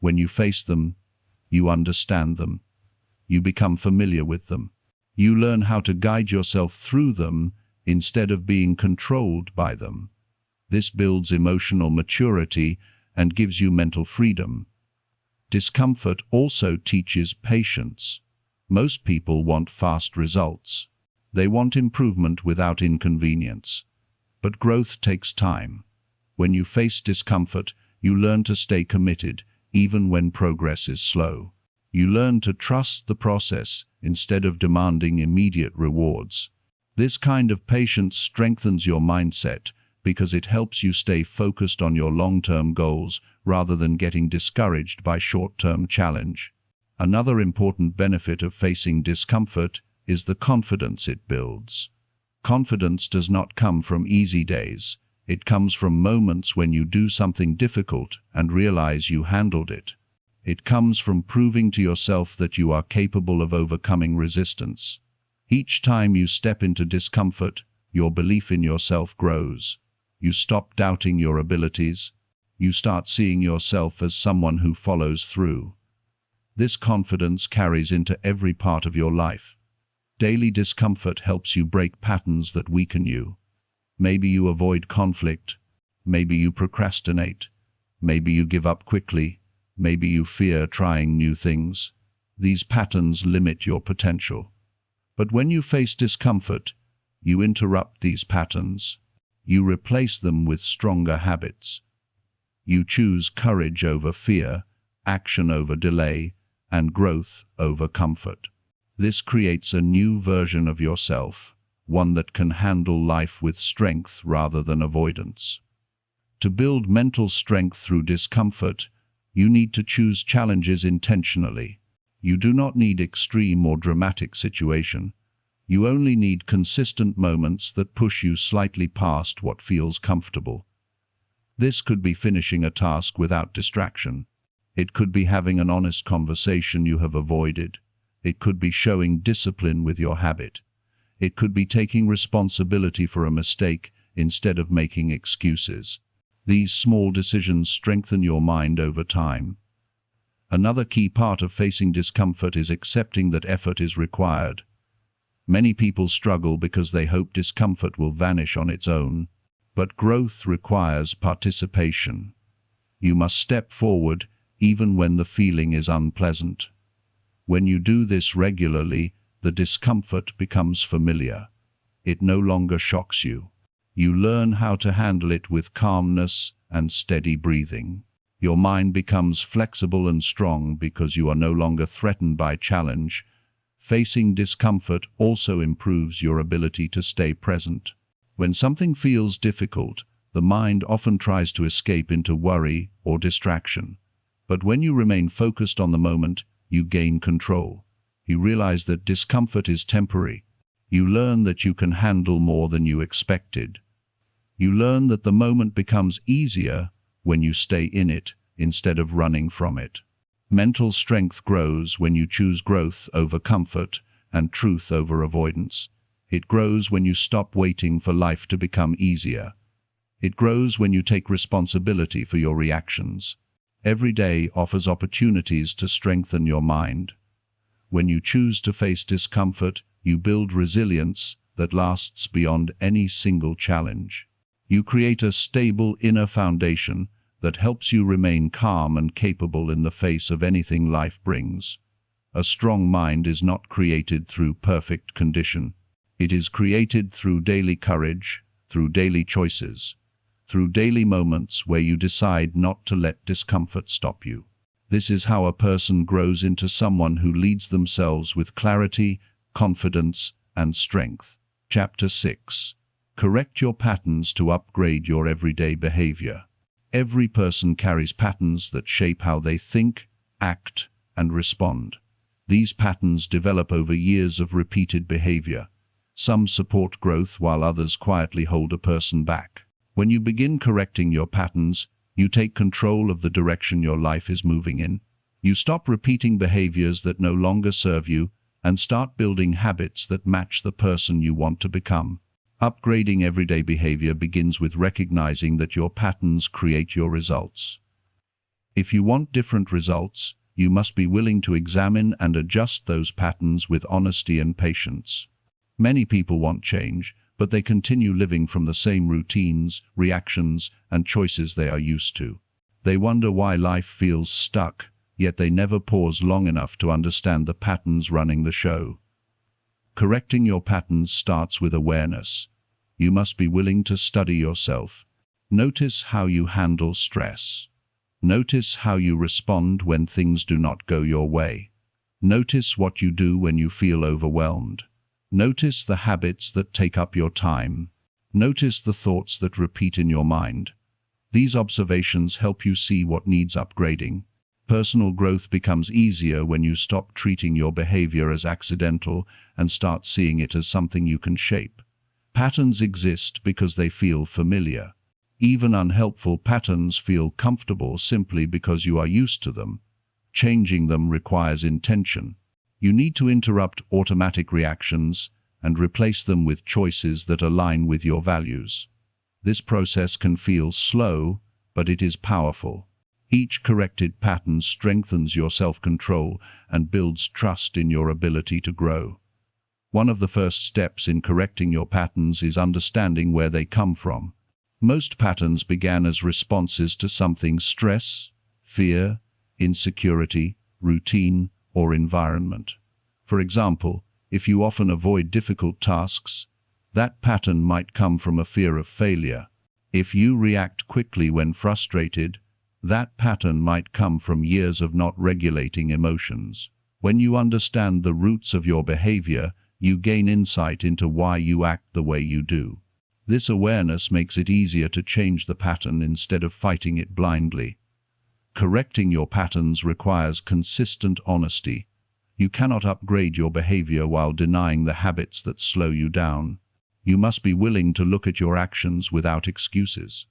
When you face them, you understand them. You become familiar with them. You learn how to guide yourself through them instead of being controlled by them. This builds emotional maturity and gives you mental freedom. Discomfort also teaches patience. Most people want fast results. They want improvement without inconvenience. But growth takes time. When you face discomfort, you learn to stay committed, even when progress is slow. You learn to trust the process instead of demanding immediate rewards. This kind of patience strengthens your mindset because it helps you stay focused on your long-term goals rather than getting discouraged by short-term challenge. Another important benefit of facing discomfort is the confidence it builds. Confidence does not come from easy days. It comes from moments when you do something difficult and realize you handled it. It comes from proving to yourself that you are capable of overcoming resistance. Each time you step into discomfort, your belief in yourself grows. You stop doubting your abilities. You start seeing yourself as someone who follows through. This confidence carries into every part of your life. Daily discomfort helps you break patterns that weaken you. Maybe you avoid conflict. Maybe you procrastinate. Maybe you give up quickly. Maybe you fear trying new things. These patterns limit your potential. But when you face discomfort, you interrupt these patterns. You replace them with stronger habits. You choose courage over fear, action over delay, and growth over comfort. This creates a new version of yourself, one that can handle life with strength rather than avoidance. To build mental strength through discomfort, you need to choose challenges intentionally. You do not need extreme or dramatic situation. You only need consistent moments that push you slightly past what feels comfortable. This could be finishing a task without distraction. It could be having an honest conversation you have avoided. It could be showing discipline with your habit. It could be taking responsibility for a mistake instead of making excuses. These small decisions strengthen your mind over time. Another key part of facing discomfort is accepting that effort is required. Many people struggle because they hope discomfort will vanish on its own, but growth requires participation. You must step forward even when the feeling is unpleasant. When you do this regularly, the discomfort becomes familiar. It no longer shocks you. You learn how to handle it with calmness and steady breathing. Your mind becomes flexible and strong because you are no longer threatened by challenge. Facing discomfort also improves your ability to stay present. When something feels difficult, the mind often tries to escape into worry or distraction. But when you remain focused on the moment, you gain control. You realize that discomfort is temporary. You learn that you can handle more than you expected. You learn that the moment becomes easier when you stay in it instead of running from it. Mental strength grows when you choose growth over comfort and truth over avoidance. It grows when you stop waiting for life to become easier. It grows when you take responsibility for your reactions. Every day offers opportunities to strengthen your mind. When you choose to face discomfort, you build resilience that lasts beyond any single challenge. You create a stable inner foundation that helps you remain calm and capable in the face of anything life brings. A strong mind is not created through perfect condition. It is created through daily courage, through daily choices, through daily moments where you decide not to let discomfort stop you. This is how a person grows into someone who leads themselves with clarity, confidence, and strength. Chapter 6. Correct your patterns to upgrade your everyday behavior. Every person carries patterns that shape how they think, act, and respond. These patterns develop over years of repeated behavior. Some support growth while others quietly hold a person back. When you begin correcting your patterns, you take control of the direction your life is moving in. You stop repeating behaviors that no longer serve you and start building habits that match the person you want to become. Upgrading everyday behavior begins with recognizing that your patterns create your results. If you want different results, you must be willing to examine and adjust those patterns with honesty and patience. Many people want change, but they continue living from the same routines, reactions, and choices they are used to. They wonder why life feels stuck, yet they never pause long enough to understand the patterns running the show. Correcting your patterns starts with awareness. You must be willing to study yourself. Notice how you handle stress. Notice how you respond when things do not go your way. Notice what you do when you feel overwhelmed. Notice the habits that take up your time. Notice the thoughts that repeat in your mind. These observations help you see what needs upgrading. Personal growth becomes easier when you stop treating your behavior as accidental and start seeing it as something you can shape. Patterns exist because they feel familiar. Even unhelpful patterns feel comfortable simply because you are used to them. Changing them requires intention. You need to interrupt automatic reactions and replace them with choices that align with your values. This process can feel slow, but it is powerful. Each corrected pattern strengthens your self-control and builds trust in your ability to grow. One of the first steps in correcting your patterns is understanding where they come from. Most patterns began as responses to something: stress, fear, insecurity, routine, or environment. For example, if you often avoid difficult tasks, that pattern might come from a fear of failure. If you react quickly when frustrated, that pattern might come from years of not regulating emotions. When you understand the roots of your behavior, you gain insight into why you act the way you do. This awareness makes it easier to change the pattern instead of fighting it blindly. Correcting your patterns requires consistent honesty. You cannot upgrade your behavior while denying the habits that slow you down. You must be willing to look at your actions without excuses.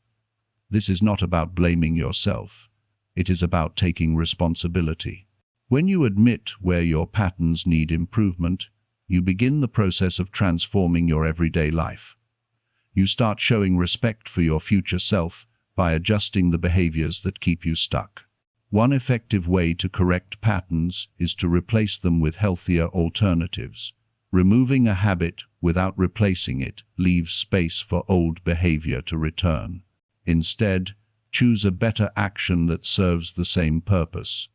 This is not about blaming yourself. It is about taking responsibility. When you admit where your patterns need improvement, you begin the process of transforming your everyday life. You start showing respect for your future self by adjusting the behaviors that keep you stuck. One effective way to correct patterns is to replace them with healthier alternatives. Removing a habit without replacing it leaves space for old behavior to return. Instead, choose a better action that serves the same purpose.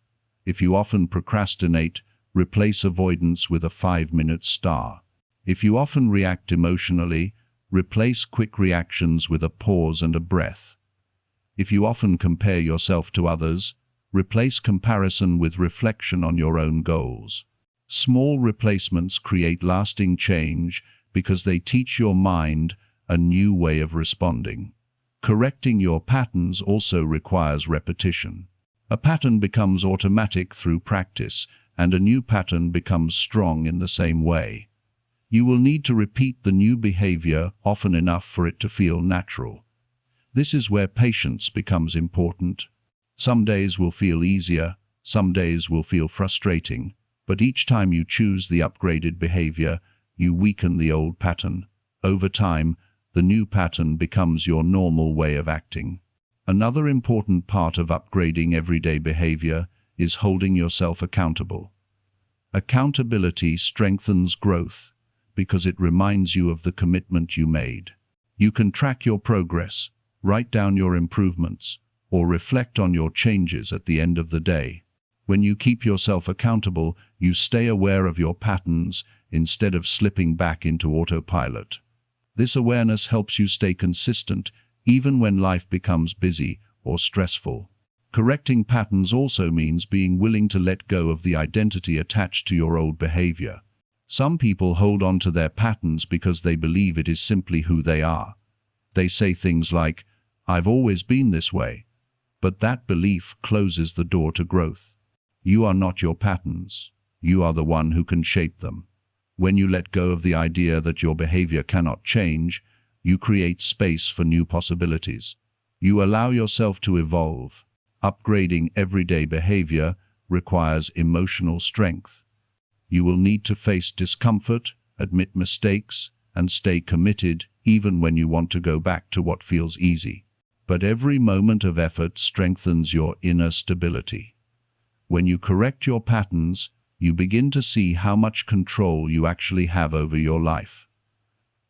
If you often procrastinate, replace avoidance with a 5-minute star. If you often react emotionally, replace quick reactions with a pause and a breath. If you often compare yourself to others, replace comparison with reflection on your own goals. Small replacements create lasting change because they teach your mind a new way of responding. Correcting your patterns also requires repetition. A pattern becomes automatic through practice, and a new pattern becomes strong in the same way. You will need to repeat the new behavior often enough for it to feel natural. This is where patience becomes important. Some days will feel easier, some days will feel frustrating, but each time you choose the upgraded behavior, you weaken the old pattern. Over time, the new pattern becomes your normal way of acting. Another important part of upgrading everyday behavior is holding yourself accountable. Accountability strengthens growth because it reminds you of the commitment you made. You can track your progress, write down your improvements, or reflect on your changes at the end of the day. When you keep yourself accountable, you stay aware of your patterns instead of slipping back into autopilot. This awareness helps you stay consistent even when life becomes busy or stressful. Correcting patterns also means being willing to let go of the identity attached to your old behavior. Some people hold on to their patterns because they believe it is simply who they are. They say things like, "I've always been this way," but that belief closes the door to growth. You are not your patterns. You are the one who can shape them. When you let go of the idea that your behavior cannot change, you create space for new possibilities. You allow yourself to evolve. Upgrading everyday behavior requires emotional strength. You will need to face discomfort, admit mistakes, and stay committed even when you want to go back to what feels easy. But every moment of effort strengthens your inner stability. When you correct your patterns, you begin to see how much control you actually have over your life.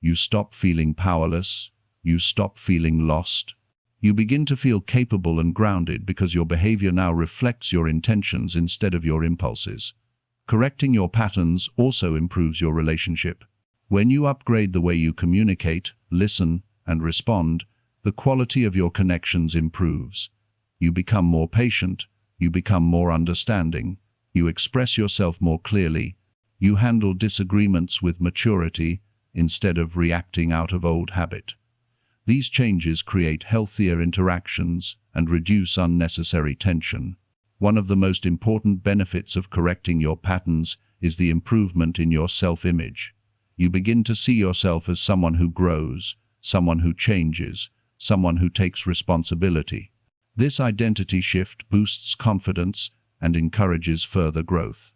You stop feeling powerless. You stop feeling lost. You begin to feel capable and grounded because your behavior now reflects your intentions instead of your impulses. Correcting your patterns also improves your relationship. When you upgrade the way you communicate, listen, and respond, the quality of your connections improves. You become more patient. You become more understanding. You express yourself more clearly. You handle disagreements with maturity instead of reacting out of old habit. These changes create healthier interactions and reduce unnecessary tension. One of the most important benefits of correcting your patterns is the improvement in your self-image. You begin to see yourself as someone who grows, someone who changes, someone who takes responsibility. This identity shift boosts confidence and encourages further growth.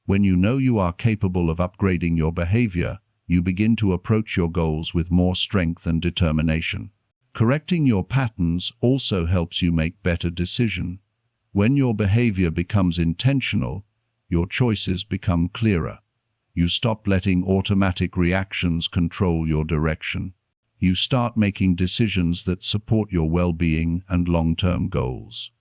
When you know you are capable of upgrading your behavior, you begin to approach your goals with more strength and determination. Correcting your patterns also helps you make better decisions. When your behavior becomes intentional, your choices become clearer. You stop letting automatic reactions control your direction. You start making decisions that support your well-being and long-term goals.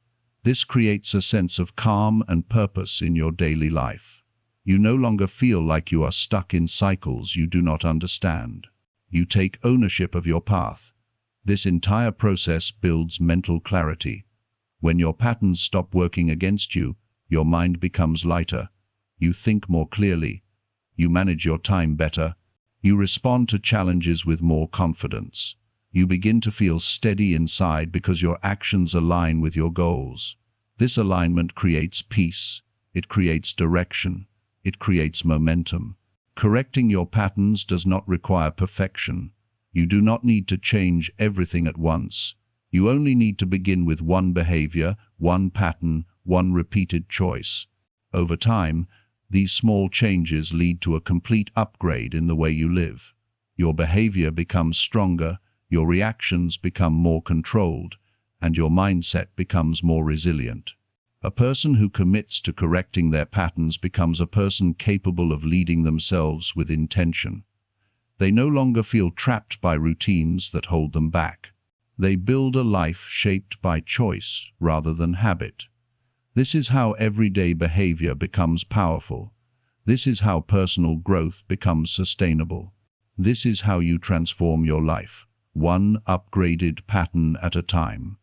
This creates a sense of calm and purpose in your daily life. You no longer feel like you are stuck in cycles you do not understand. You take ownership of your path. This entire process builds mental clarity. When your patterns stop working against you, your mind becomes lighter. You think more clearly. You manage your time better. You respond to challenges with more confidence. You begin to feel steady inside because your actions align with your goals. This alignment creates peace. It creates direction. It creates momentum. Correcting your patterns does not require perfection. You do not need to change everything at once. You only need to begin with one behavior, one pattern, one repeated choice. Over time, these small changes lead to a complete upgrade in the way you live. Your behavior becomes stronger, your reactions become more controlled, and your mindset becomes more resilient. A person who commits to correcting their patterns becomes a person capable of leading themselves with intention. They no longer feel trapped by routines that hold them back. They build a life shaped by choice rather than habit. This is how everyday behavior becomes powerful. This is how personal growth becomes sustainable. This is how you transform your life, one upgraded pattern at a time.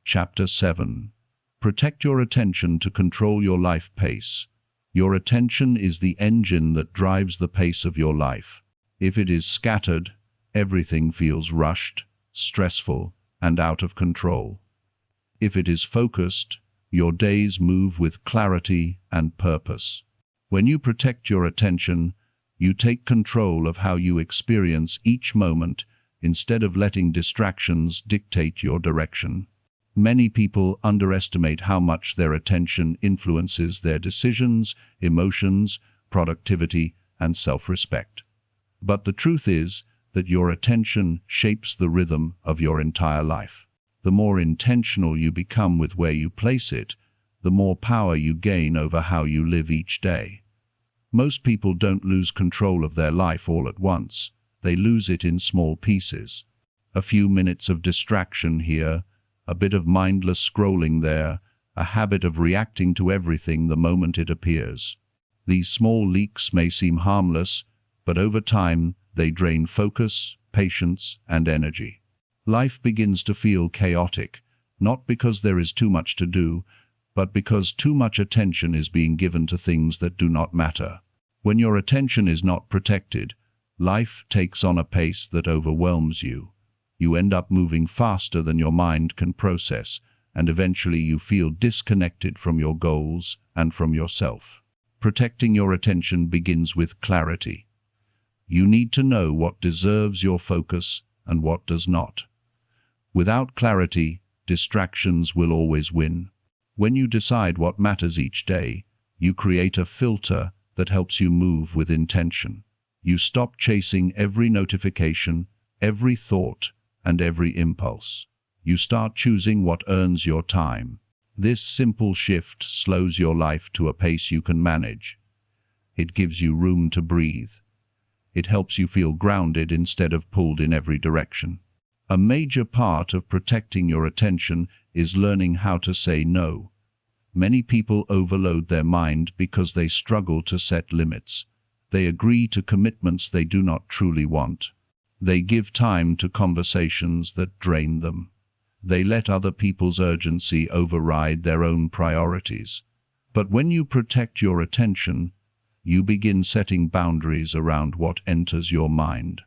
Chapter 7. Protect your attention to control your life pace. Your attention is the engine that drives the pace of your life. If it is scattered, everything feels rushed, stressful, and out of control. If it is focused, your days move with clarity and purpose. When you protect your attention, you take control of how you experience each moment instead of letting distractions dictate your direction. Many people underestimate how much their attention influences their decisions, emotions, productivity, and self-respect. But the truth is that your attention shapes the rhythm of your entire life. The more intentional you become with where you place it, the more power you gain over how you live each day. Most people don't lose control of their life all at once. They lose it in small pieces. A few minutes of distraction here, a bit of mindless scrolling there, a habit of reacting to everything the moment it appears. These small leaks may seem harmless, but over time they drain focus, patience, and energy. Life begins to feel chaotic, not because there is too much to do, but because too much attention is being given to things that do not matter. When your attention is not protected, life takes on a pace that overwhelms you. You end up moving faster than your mind can process, and eventually you feel disconnected from your goals and from yourself. Protecting your attention begins with clarity. You need to know what deserves your focus and what does not. Without clarity, distractions will always win. When you decide what matters each day, you create a filter that helps you move with intention. You stop chasing every notification, every thought, and every impulse. You start choosing what earns your time. This simple shift slows your life to a pace you can manage. It gives you room to breathe. It helps you feel grounded instead of pulled in every direction. A major part of protecting your attention is learning how to say no. Many people overload their mind because they struggle to set limits. They agree to commitments they do not truly want. They give time to conversations that drain them. They let other people's urgency override their own priorities. But when you protect your attention, you begin setting boundaries around what enters your mind.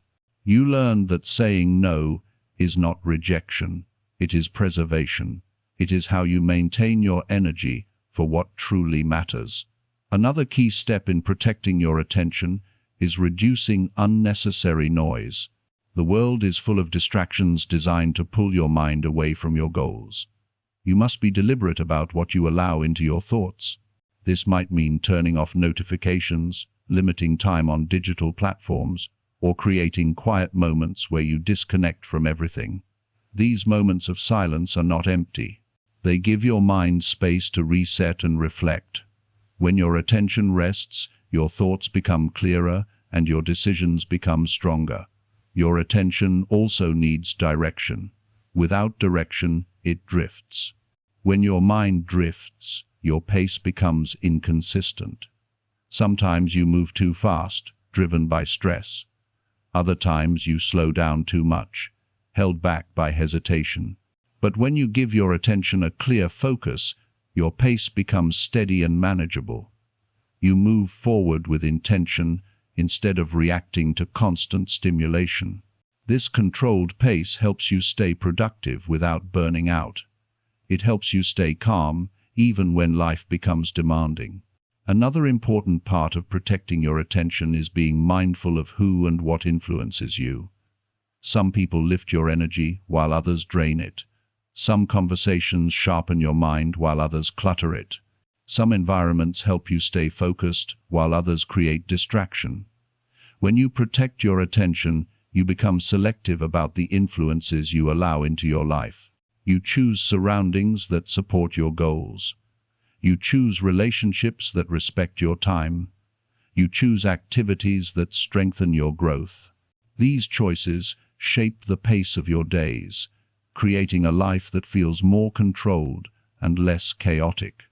You learn that saying no is not rejection, it is preservation. It is how you maintain your energy for what truly matters. Another key step in protecting your attention is reducing unnecessary noise. The world is full of distractions designed to pull your mind away from your goals. You must be deliberate about what you allow into your thoughts. This might mean turning off notifications, limiting time on digital platforms, or creating quiet moments where you disconnect from everything. These moments of silence are not empty. They give your mind space to reset and reflect. When your attention rests, your thoughts become clearer and your decisions become stronger. Your attention also needs direction. Without direction, it drifts. When your mind drifts, your pace becomes inconsistent. Sometimes you move too fast, driven by stress. Other times you slow down too much, held back by hesitation. But when you give your attention a clear focus, your pace becomes steady and manageable. You move forward with intention instead of reacting to constant stimulation. This controlled pace helps you stay productive without burning out. It helps you stay calm even when life becomes demanding. Another important part of protecting your attention is being mindful of who and what influences you. Some people lift your energy while others drain it. Some conversations sharpen your mind while others clutter it. Some environments help you stay focused while others create distraction. When you protect your attention, you become selective about the influences you allow into your life. You choose surroundings that support your goals. You choose relationships that respect your time. You choose activities that strengthen your growth. These choices shape the pace of your days, creating a life that feels more controlled and less chaotic.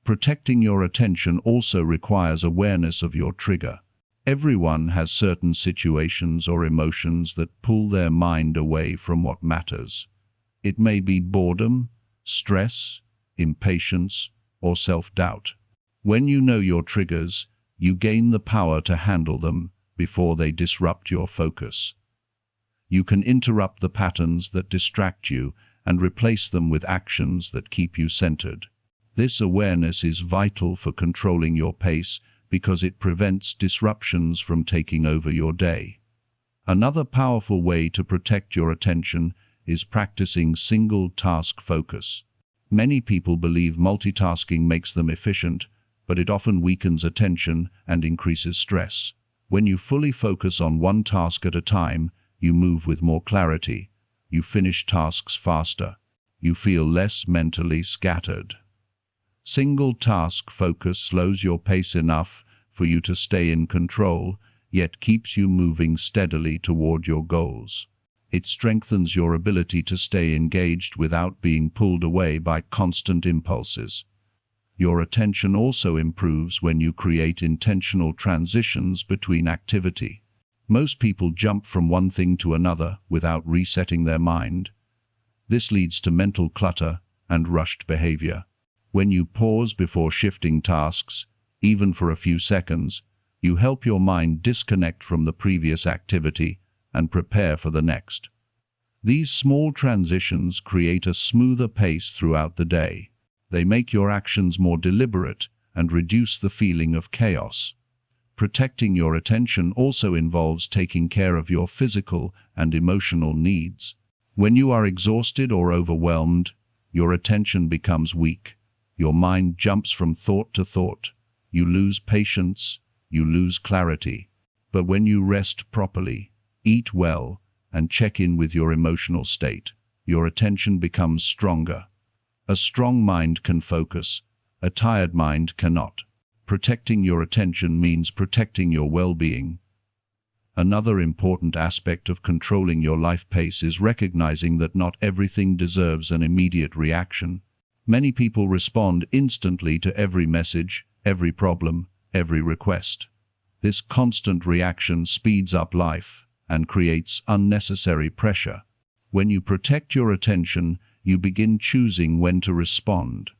Protecting your attention also requires awareness of your trigger. Everyone has certain situations or emotions that pull their mind away from what matters. It may be boredom, stress, impatience, or self-doubt. When you know your triggers, you gain the power to handle them before they disrupt your focus. You can interrupt the patterns that distract you and replace them with actions that keep you centered. This awareness is vital for controlling your pace because it prevents disruptions from taking over your day. Another powerful way to protect your attention is practicing single-task focus. Many people believe multitasking makes them efficient, but it often weakens attention and increases stress. When you fully focus on one task at a time, you move with more clarity. You finish tasks faster. You feel less mentally scattered. Single-task focus slows your pace enough for you to stay in control, yet keeps you moving steadily toward your goals. It strengthens your ability to stay engaged without being pulled away by constant impulses. Your attention also improves when you create intentional transitions between activity. Most people jump from one thing to another without resetting their mind. This leads to mental clutter and rushed behavior. When you pause before shifting tasks, even for a few seconds, you help your mind disconnect from the previous activity and prepare for the next. These small transitions create a smoother pace throughout the day. They make your actions more deliberate and reduce the feeling of chaos. Protecting your attention also involves taking care of your physical and emotional needs. When you are exhausted or overwhelmed, your attention becomes weak. Your mind jumps from thought to thought. You lose patience, you lose clarity. But when you rest properly, eat well, and check in with your emotional state, your attention becomes stronger. A strong mind can focus, a tired mind cannot. Protecting your attention means protecting your well-being. Another important aspect of controlling your life pace is recognizing that not everything deserves an immediate reaction. Many people respond instantly to every message, every problem, every request. This constant reaction speeds up life and creates unnecessary pressure. When you protect your attention, you begin choosing when to respond.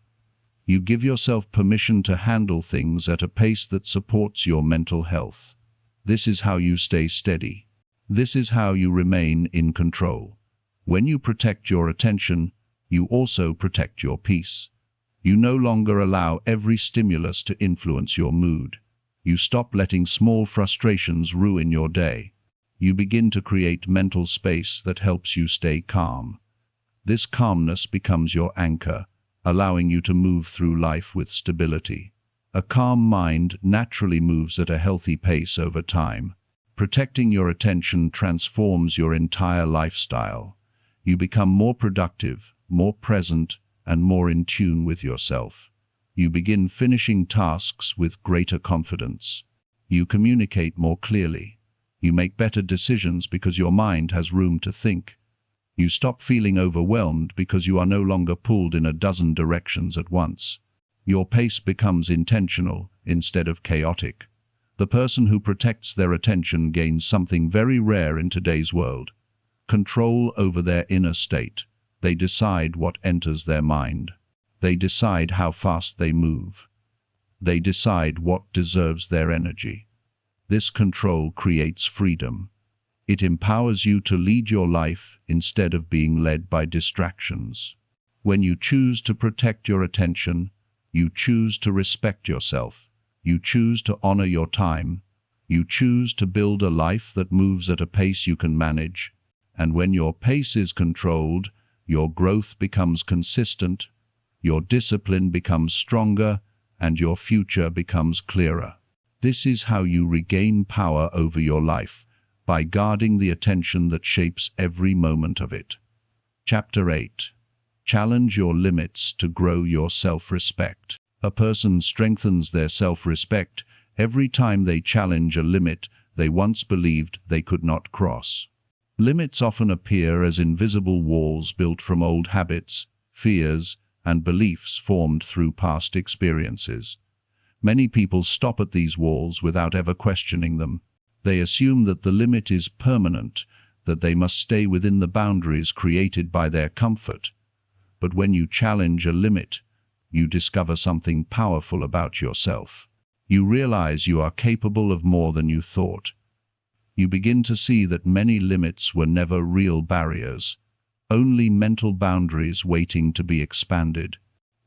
You give yourself permission to handle things at a pace that supports your mental health. This is how you stay steady. This is how you remain in control. When you protect your attention, you also protect your peace. You no longer allow every stimulus to influence your mood. You stop letting small frustrations ruin your day. You begin to create mental space that helps you stay calm. This calmness becomes your anchor, allowing you to move through life with stability. A calm mind naturally moves at a healthy pace over time. Protecting your attention transforms your entire lifestyle. You become more productive, more present, and more in tune with yourself. You begin finishing tasks with greater confidence. You communicate more clearly. You make better decisions because your mind has room to think. You stop feeling overwhelmed because you are no longer pulled in a dozen directions at once. Your pace becomes intentional instead of chaotic. The person who protects their attention gains something very rare in today's world: control over their inner state. They decide what enters their mind. They decide how fast they move. They decide what deserves their energy. This control creates freedom. It empowers you to lead your life instead of being led by distractions. When you choose to protect your attention, you choose to respect yourself. You choose to honor your time. You choose to build a life that moves at a pace you can manage. And when your pace is controlled, your growth becomes consistent, your discipline becomes stronger, and your future becomes clearer. This is how you regain power over your life, by guarding the attention that shapes every moment of it. Chapter 8. Challenge your limits to grow your self-respect. A person strengthens their self-respect every time they challenge a limit they once believed they could not cross. Limits often appear as invisible walls built from old habits, fears, and beliefs formed through past experiences. Many people stop at these walls without ever questioning them. They assume that the limit is permanent, that they must stay within the boundaries created by their comfort. But when you challenge a limit, you discover something powerful about yourself. You realize you are capable of more than you thought. You begin to see that many limits were never real barriers, only mental boundaries waiting to be expanded.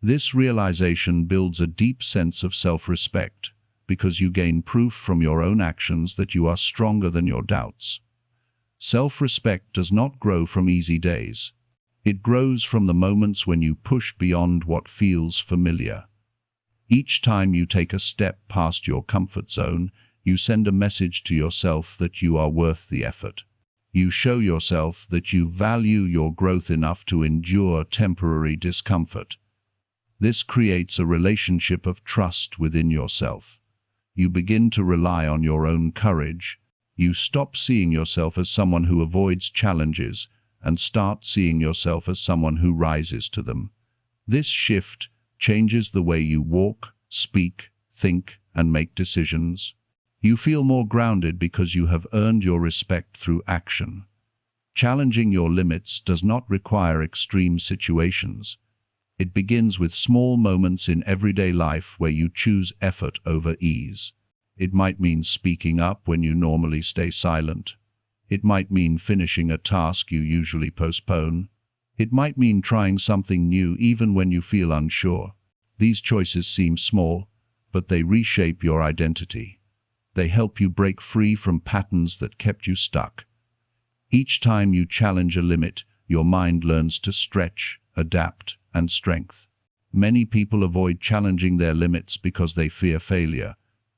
This realization builds a deep sense of self-respect, because you gain proof from your own actions that you are stronger than your doubts. Self-respect does not grow from easy days. It grows from the moments when you push beyond what feels familiar. Each time you take a step past your comfort zone, you send a message to yourself that you are worth the effort. You show yourself that you value your growth enough to endure temporary discomfort. This creates a relationship of trust within yourself. You begin to rely on your own courage. You stop seeing yourself as someone who avoids challenges and start seeing yourself as someone who rises to them. This shift changes the way you walk, speak, think, and make decisions. You feel more grounded because you have earned your respect through action. Challenging your limits does not require extreme situations. It begins with small moments in everyday life where you choose effort over ease. It might mean speaking up when you normally stay silent. It might mean finishing a task you usually postpone. It might mean trying something new even when you feel unsure. These choices seem small, but they reshape your identity. They help you break free from patterns that kept you stuck. Each time you challenge a limit, your mind learns to stretch, adapt, and strengthen. Many people avoid challenging their limits because they fear failure.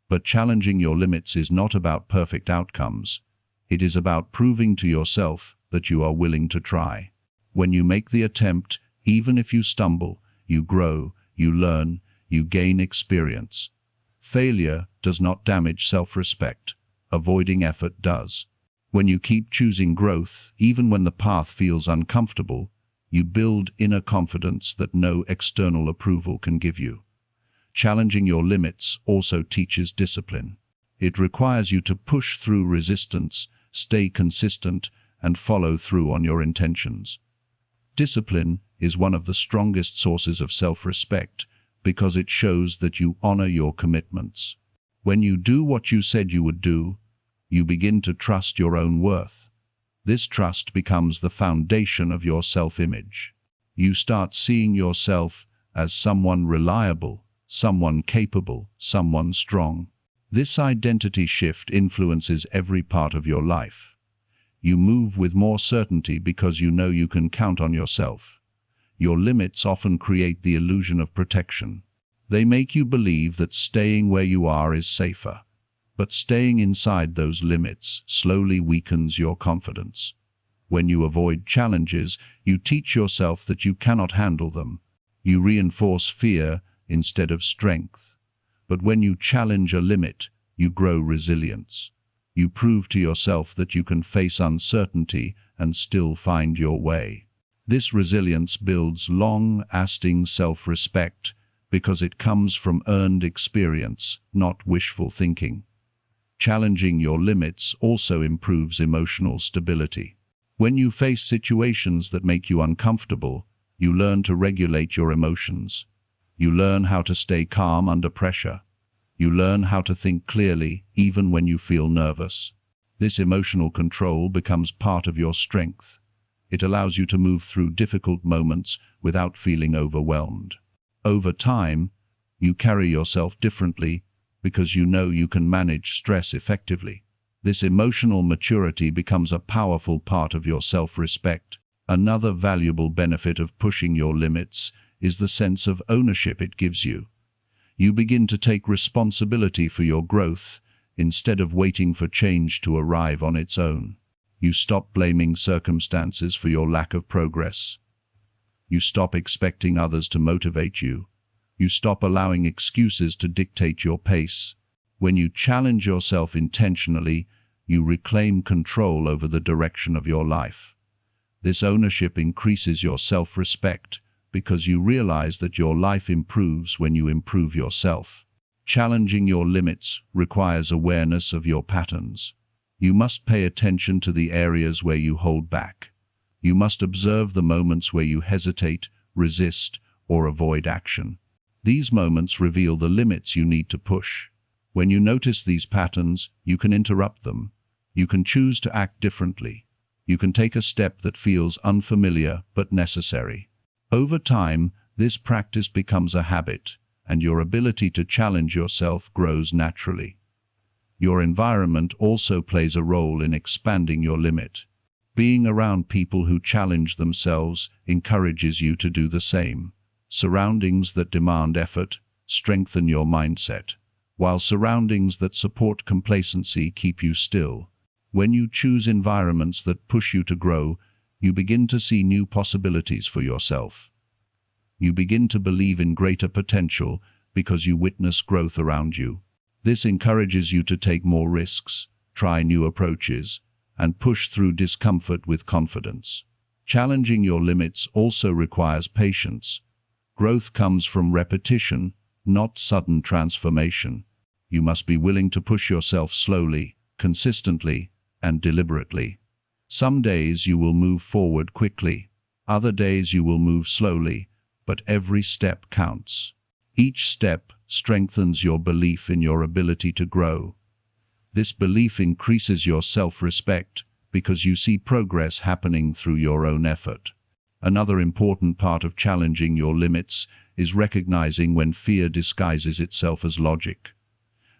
But challenging your limits is not about perfect outcomes. It is about proving to yourself that you are willing to try. When you make the attempt, even if you stumble, you grow, you learn, you gain experience. Failure does not damage self-respect. Avoiding effort does. When you keep choosing growth, even when the path feels uncomfortable, you build inner confidence that no external approval can give you. Challenging your limits also teaches discipline. It requires you to push through resistance, stay consistent, and follow through on your intentions. Discipline is one of the strongest sources of self-respect because it shows that you honor your commitments. When you do what you said you would do, you begin to trust your own worth. This trust becomes the foundation of your self-image. You start seeing yourself as someone reliable, someone capable, someone strong. This identity shift influences every part of your life. You move with more certainty because you know you can count on yourself. Your limits often create the illusion of protection. They make you believe that staying where you are is safer. But staying inside those limits slowly weakens your confidence. When you avoid challenges, you teach yourself that you cannot handle them. You reinforce fear instead of strength. But when you challenge a limit, you grow resilience. You prove to yourself that you can face uncertainty and still find your way. This resilience builds long-lasting self-respect because it comes from earned experience, not wishful thinking. Challenging your limits also improves emotional stability. When you face situations that make you uncomfortable, you learn to regulate your emotions. You learn how to stay calm under pressure. You learn how to think clearly even when you feel nervous. This emotional control becomes part of your strength. It allows you to move through difficult moments without feeling overwhelmed. Over time, you carry yourself differently because you know you can manage stress effectively. This emotional maturity becomes a powerful part of your self-respect. Another valuable benefit of pushing your limits is the sense of ownership it gives you. You begin to take responsibility for your growth instead of waiting for change to arrive on its own. You stop blaming circumstances for your lack of progress. You stop expecting others to motivate you. You stop allowing excuses to dictate your pace. When you challenge yourself intentionally, you reclaim control over the direction of your life. This ownership increases your self-respect because you realize that your life improves when you improve yourself. Challenging your limits requires awareness of your patterns. You must pay attention to the areas where you hold back. You must observe the moments where you hesitate, resist, or avoid action. These moments reveal the limits you need to push. When you notice these patterns, you can interrupt them. You can choose to act differently. You can take a step that feels unfamiliar but necessary. Over time, this practice becomes a habit, and your ability to challenge yourself grows naturally. Your environment also plays a role in expanding your limit. Being around people who challenge themselves encourages you to do the same. Surroundings that demand effort strengthen your mindset, while surroundings that support complacency keep you still. When you choose environments that push you to grow, you begin to see new possibilities for yourself. You begin to believe in greater potential because you witness growth around you. This encourages you to take more risks, try new approaches, and push through discomfort with confidence. Challenging your limits also requires patience. Growth comes from repetition, not sudden transformation. You must be willing to push yourself slowly, consistently, and deliberately. Some days you will move forward quickly. Other days you will move slowly, but every step counts. Each step strengthens your belief in your ability to grow. This belief increases your self-respect because you see progress happening through your own effort. Another important part of challenging your limits is recognizing when fear disguises itself as logic.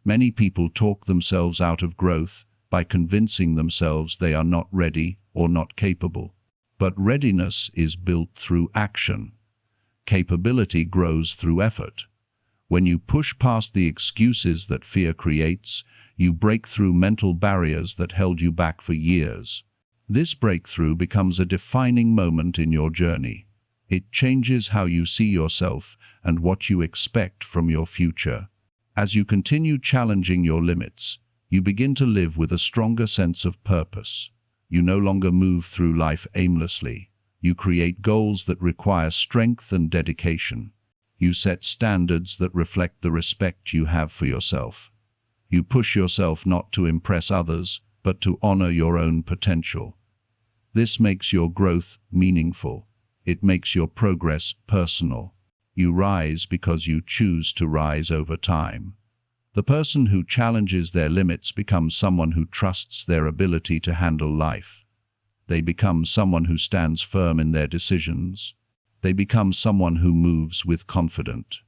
Many people talk themselves out of growth by convincing themselves they are not ready or not capable. But readiness is built through action. Capability grows through effort. When you push past the excuses that fear creates, you break through mental barriers that held you back for years. This breakthrough becomes a defining moment in your journey. It changes how you see yourself and what you expect from your future. As you continue challenging your limits, you begin to live with a stronger sense of purpose. You no longer move through life aimlessly. You create goals that require strength and dedication. You set standards that reflect the respect you have for yourself. You push yourself not to impress others, but to honor your own potential. This makes your growth meaningful. It makes your progress personal. You rise because you choose to rise over time. The person who challenges their limits becomes someone who trusts their ability to handle life. They become someone who stands firm in their decisions. They become someone who moves with confidence.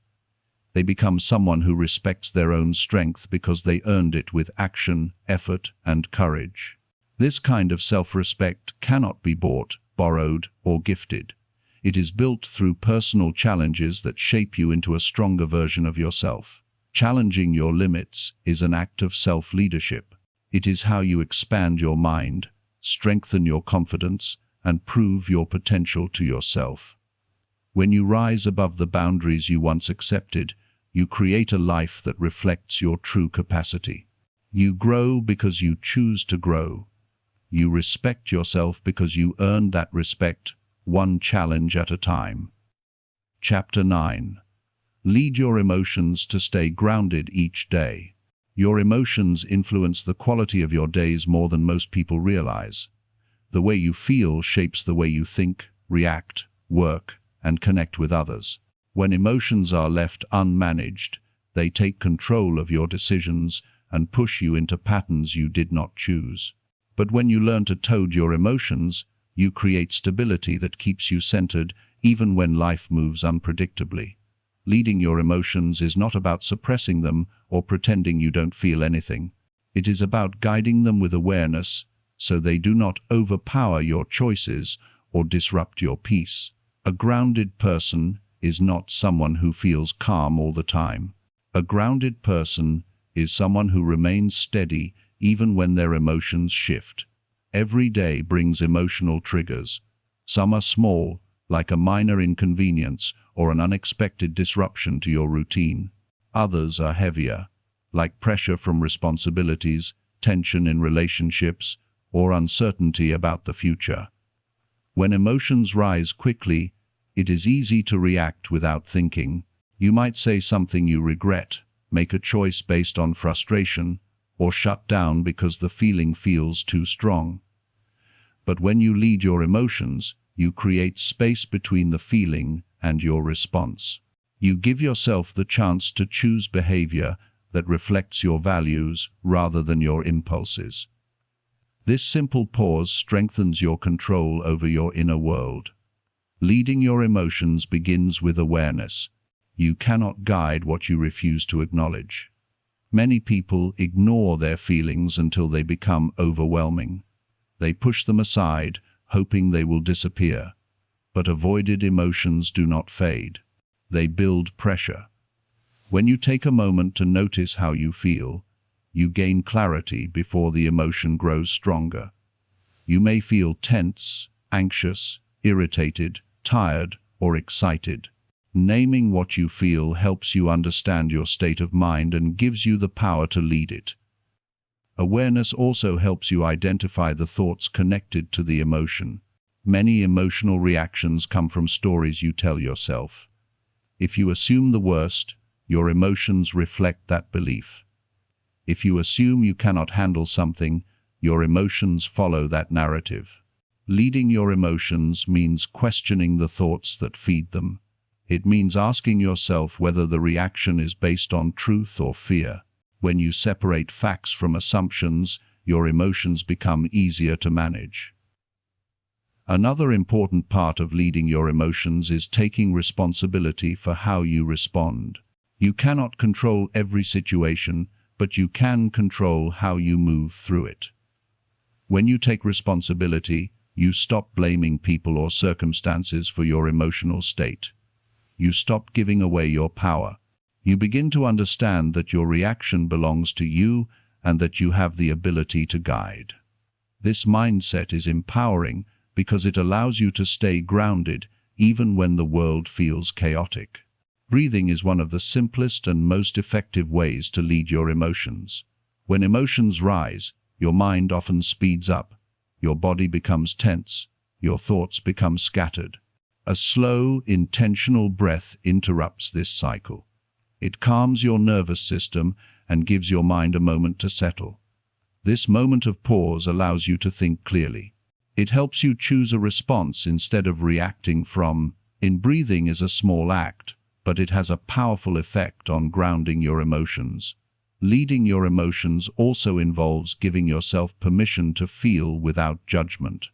They become someone who respects their own strength because they earned it with action, effort, and courage. This kind of self-respect cannot be bought, borrowed, or gifted. It is built through personal challenges that shape you into a stronger version of yourself. Challenging your limits is an act of self-leadership. It is how you expand your mind, strengthen your confidence, and prove your potential to yourself. When you rise above the boundaries you once accepted, you create a life that reflects your true capacity. You grow because you choose to grow. You respect yourself because you earned that respect, one challenge at a time. Chapter 9. Lead your emotions to stay grounded each day. Your emotions influence the quality of your days more than most people realize. The way you feel shapes the way you think, react, work, and connect with others. When emotions are left unmanaged, they take control of your decisions and push you into patterns you did not choose. But when you learn to tone your emotions, you create stability that keeps you centered even when life moves unpredictably. Leading your emotions is not about suppressing them or pretending you don't feel anything. It is about guiding them with awareness so they do not overpower your choices or disrupt your peace. A grounded person is not someone who feels calm all the time. A grounded person is someone who remains steady even when their emotions shift. Every day brings emotional triggers. Some are small, like a minor inconvenience or an unexpected disruption to your routine. Others are heavier, like pressure from responsibilities, tension in relationships, or uncertainty about the future. When emotions rise quickly, it is easy to react without thinking. You might say something you regret, make a choice based on frustration, or shut down because the feeling feels too strong. But when you lead your emotions, you create space between the feeling and your response. You give yourself the chance to choose behavior that reflects your values rather than your impulses. This simple pause strengthens your control over your inner world. Leading your emotions begins with awareness. You cannot guide what you refuse to acknowledge. Many people ignore their feelings until they become overwhelming. They push them aside, hoping they will disappear. But avoided emotions do not fade. They build pressure. When you take a moment to notice how you feel, you gain clarity before the emotion grows stronger. You may feel tense, anxious, irritated, tired, or excited. Naming what you feel helps you understand your state of mind and gives you the power to lead it. Awareness also helps you identify the thoughts connected to the emotion. Many emotional reactions come from stories you tell yourself. If you assume the worst, your emotions reflect that belief. If you assume you cannot handle something, your emotions follow that narrative. Leading your emotions means questioning the thoughts that feed them. It means asking yourself whether the reaction is based on truth or fear. When you separate facts from assumptions, your emotions become easier to manage. Another important part of leading your emotions is taking responsibility for how you respond. You cannot control every situation, but you can control how you move through it. When you take responsibility, you stop blaming people or circumstances for your emotional state. You stop giving away your power. You begin to understand that your reaction belongs to you and that you have the ability to guide. This mindset is empowering because it allows you to stay grounded even when the world feels chaotic. Breathing is one of the simplest and most effective ways to lead your emotions. When emotions rise, your mind often speeds up, your body becomes tense, your thoughts become scattered. A slow, intentional breath interrupts this cycle. It calms your nervous system and gives your mind a moment to settle. This moment of pause allows you to think clearly. It helps you choose a response instead of reacting from. Breathing is a small act, but it has a powerful effect on grounding your emotions. Leading your emotions also involves giving yourself permission to feel without judgment.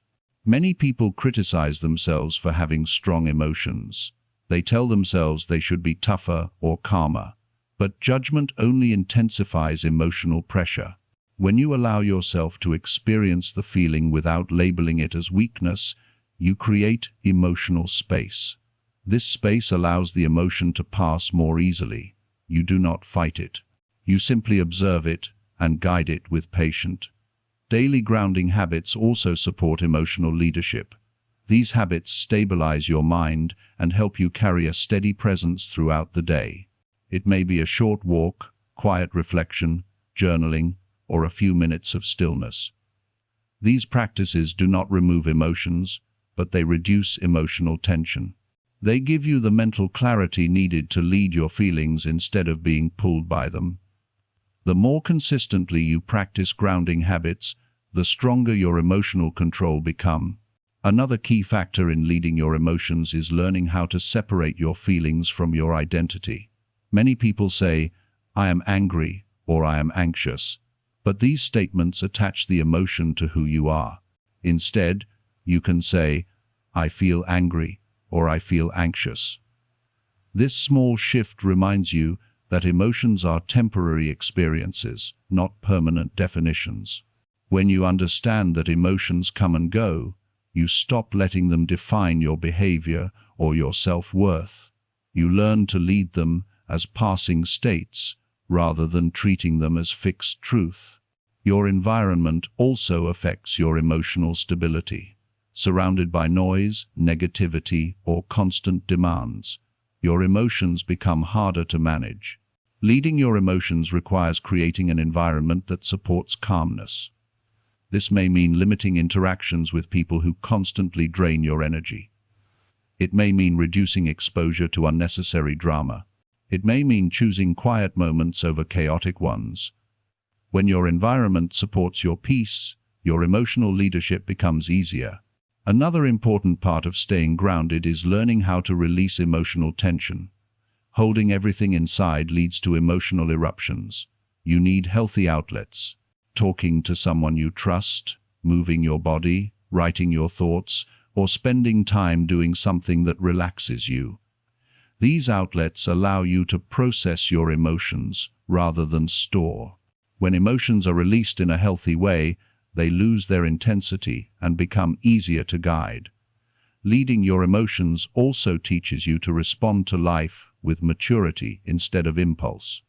Many people criticize themselves for having strong emotions. They tell themselves they should be tougher or calmer. But judgment only intensifies emotional pressure. When you allow yourself to experience the feeling without labeling it as weakness, you create emotional space. This space allows the emotion to pass more easily. You do not fight it. You simply observe it and guide it with patience. Daily grounding habits also support emotional leadership. These habits stabilize your mind and help you carry a steady presence throughout the day. It may be a short walk, quiet reflection, journaling, or a few minutes of stillness. These practices do not remove emotions, but they reduce emotional tension. They give you the mental clarity needed to lead your feelings instead of being pulled by them. The more consistently you practice grounding habits, the stronger your emotional control becomes. Another key factor in leading your emotions is learning how to separate your feelings from your identity. Many people say, "I am angry," or "I am anxious," but these statements attach the emotion to who you are. Instead, you can say, "I feel angry," or "I feel anxious." This small shift reminds you that emotions are temporary experiences, not permanent definitions. When you understand that emotions come and go, you stop letting them define your behavior or your self-worth. You learn to lead them as passing states rather than treating them as fixed truth. Your environment also affects your emotional stability. Surrounded by noise, negativity, or constant demands, your emotions become harder to manage. Leading your emotions requires creating an environment that supports calmness. This may mean limiting interactions with people who constantly drain your energy. It may mean reducing exposure to unnecessary drama. It may mean choosing quiet moments over chaotic ones. When your environment supports your peace, your emotional leadership becomes easier. Another important part of staying grounded is learning how to release emotional tension. Holding everything inside leads to emotional eruptions. You need healthy outlets. Talking to someone you trust, moving your body, writing your thoughts, or spending time doing something that relaxes you. These outlets allow you to process your emotions rather than store. When emotions are released in a healthy way, they lose their intensity and become easier to guide. Leading your emotions also teaches you to respond to life with maturity instead of impulse.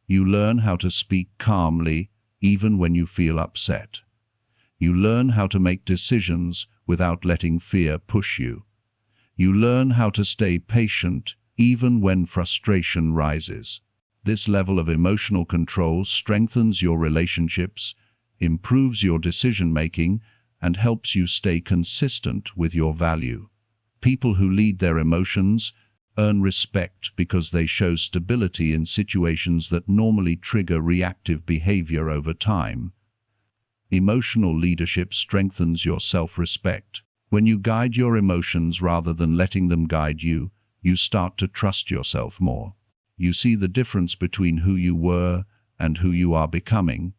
You learn how to speak calmly even when you feel upset. You learn how to make decisions without letting fear push you. You learn how to stay patient even when frustration rises. This level of emotional control strengthens your relationships, improves your decision-making, and helps you stay consistent with your value. People who lead their emotions earn respect because they show stability in situations that normally trigger reactive behavior over time. Emotional leadership strengthens your self-respect. When you guide your emotions rather than letting them guide you, you start to trust yourself more. You see the difference between who you were and who you are becoming.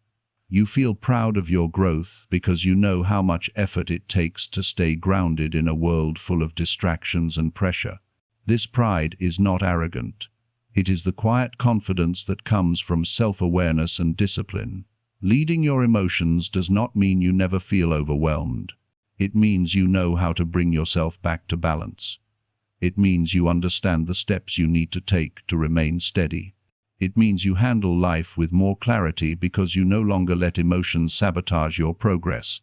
You feel proud of your growth because you know how much effort it takes to stay grounded in a world full of distractions and pressure. This pride is not arrogant. It is the quiet confidence that comes from self-awareness and discipline. Leading your emotions does not mean you never feel overwhelmed. It means you know how to bring yourself back to balance. It means you understand the steps you need to take to remain steady. It means you handle life with more clarity because you no longer let emotions sabotage your progress.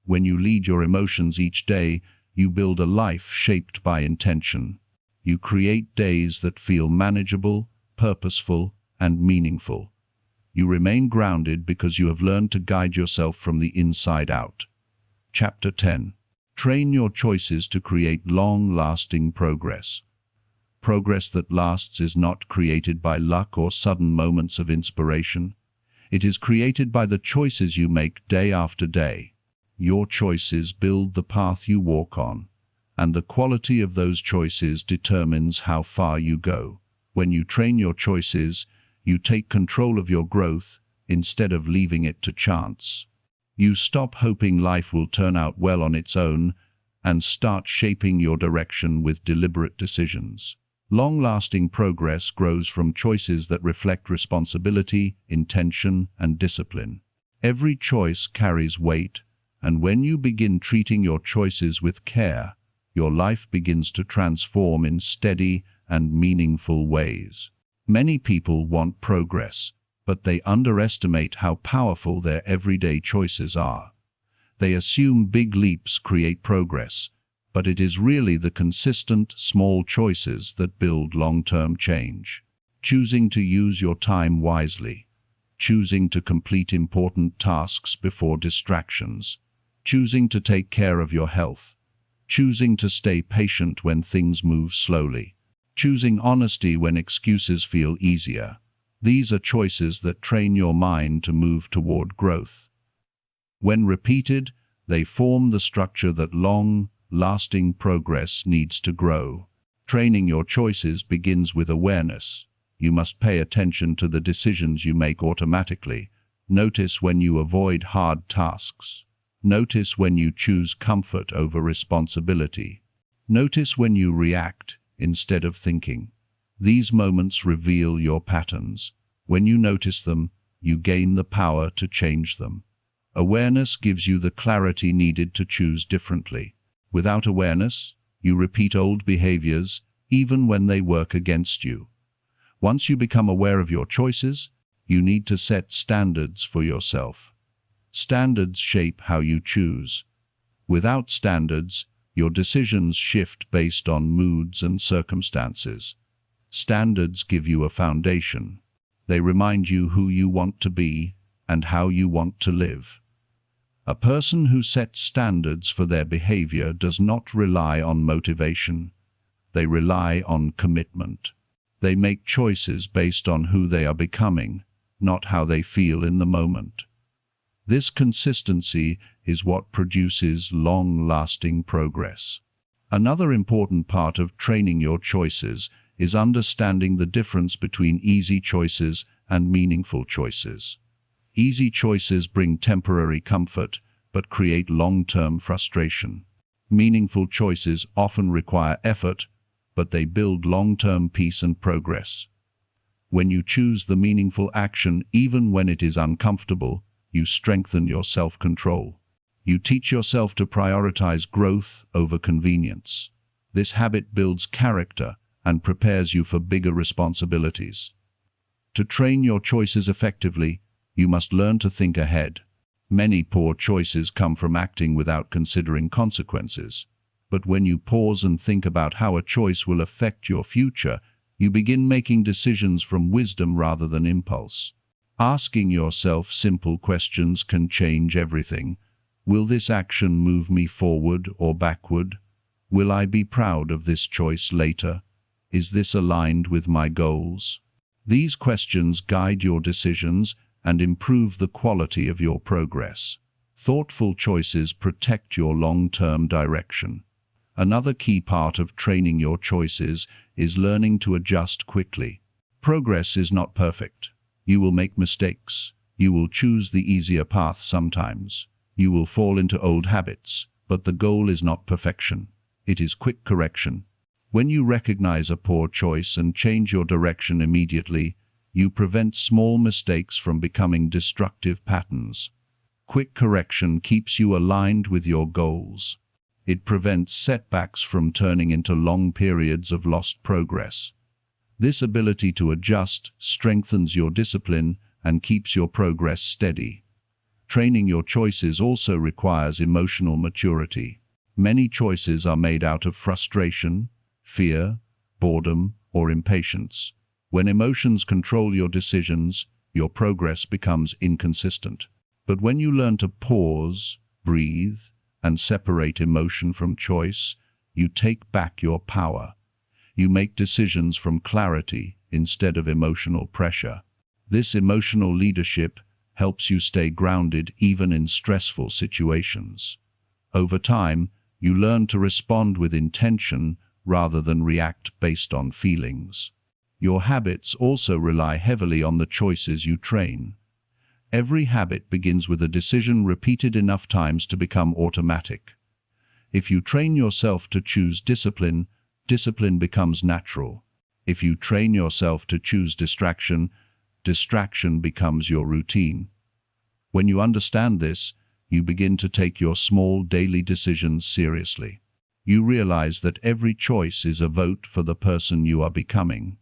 When you lead your emotions each day, you build a life shaped by intention. You create days that feel manageable, purposeful, and meaningful. You remain grounded because you have learned to guide yourself from the inside out. Chapter 10. Train your choices to create long-lasting progress. Progress that lasts is not created by luck or sudden moments of inspiration. It is created by the choices you make day after day. Your choices build the path you walk on, and the quality of those choices determines how far you go. When you train your choices, you take control of your growth instead of leaving it to chance. You stop hoping life will turn out well on its own and start shaping your direction with deliberate decisions. Long-lasting progress grows from choices that reflect responsibility, intention, and discipline. Every choice carries weight, and when you begin treating your choices with care, your life begins to transform in steady and meaningful ways. Many people want progress, but they underestimate how powerful their everyday choices are. They assume big leaps create progress, but it is really the consistent, small choices that build long-term change. Choosing to use your time wisely, choosing to complete important tasks before distractions, choosing to take care of your health, choosing to stay patient when things move slowly, choosing honesty when excuses feel easier. These are choices that train your mind to move toward growth. When repeated, they form the structure that long-lasting progress needs to grow. Training your choices begins with awareness. You must pay attention to the decisions you make automatically. Notice when you avoid hard tasks. Notice when you choose comfort over responsibility. Notice when you react instead of thinking. These moments reveal your patterns. When you notice them, you gain the power to change them. Awareness gives you the clarity needed to choose differently. Without awareness, you repeat old behaviors even when they work against you. Once you become aware of your choices, you need to set standards for yourself. Standards shape how you choose. Without standards, your decisions shift based on moods and circumstances. Standards give you a foundation. They remind you who you want to be and how you want to live. A person who sets standards for their behavior does not rely on motivation. They rely on commitment. They make choices based on who they are becoming, not how they feel in the moment. This consistency is what produces long-lasting progress. Another important part of training your choices is understanding the difference between easy choices and meaningful choices. Easy choices bring temporary comfort, but create long-term frustration. Meaningful choices often require effort, but they build long-term peace and progress. When you choose the meaningful action, even when it is uncomfortable, you strengthen your self-control. You teach yourself to prioritize growth over convenience. This habit builds character and prepares you for bigger responsibilities. To train your choices effectively, you must learn to think ahead. Many poor choices come from acting without considering consequences. But when you pause and think about how a choice will affect your future, you begin making decisions from wisdom rather than impulse. Asking yourself simple questions can change everything. Will this action move me forward or backward? Will I be proud of this choice later? Is this aligned with my goals? These questions guide your decisions and improve the quality of your progress. Thoughtful choices protect your long-term direction. Another key part of training your choices is learning to adjust quickly. Progress is not perfect. You will make mistakes. You will choose the easier path sometimes. You will fall into old habits, but the goal is not perfection. It is quick correction. When you recognize a poor choice and change your direction immediately, you prevent small mistakes from becoming destructive patterns. Quick correction keeps you aligned with your goals. It prevents setbacks from turning into long periods of lost progress. This ability to adjust strengthens your discipline and keeps your progress steady. Training your choices also requires emotional maturity. Many choices are made out of frustration, fear, boredom, or impatience. When emotions control your decisions, your progress becomes inconsistent. But when you learn to pause, breathe, and separate emotion from choice, you take back your power. You make decisions from clarity instead of emotional pressure. This emotional leadership helps you stay grounded even in stressful situations. Over time, you learn to respond with intention rather than react based on feelings. Your habits also rely heavily on the choices you train. Every habit begins with a decision repeated enough times to become automatic. If you train yourself to choose discipline, discipline becomes natural. If you train yourself to choose distraction, distraction becomes your routine. When you understand this, you begin to take your small daily decisions seriously. You realize that every choice is a vote for the person you are becoming.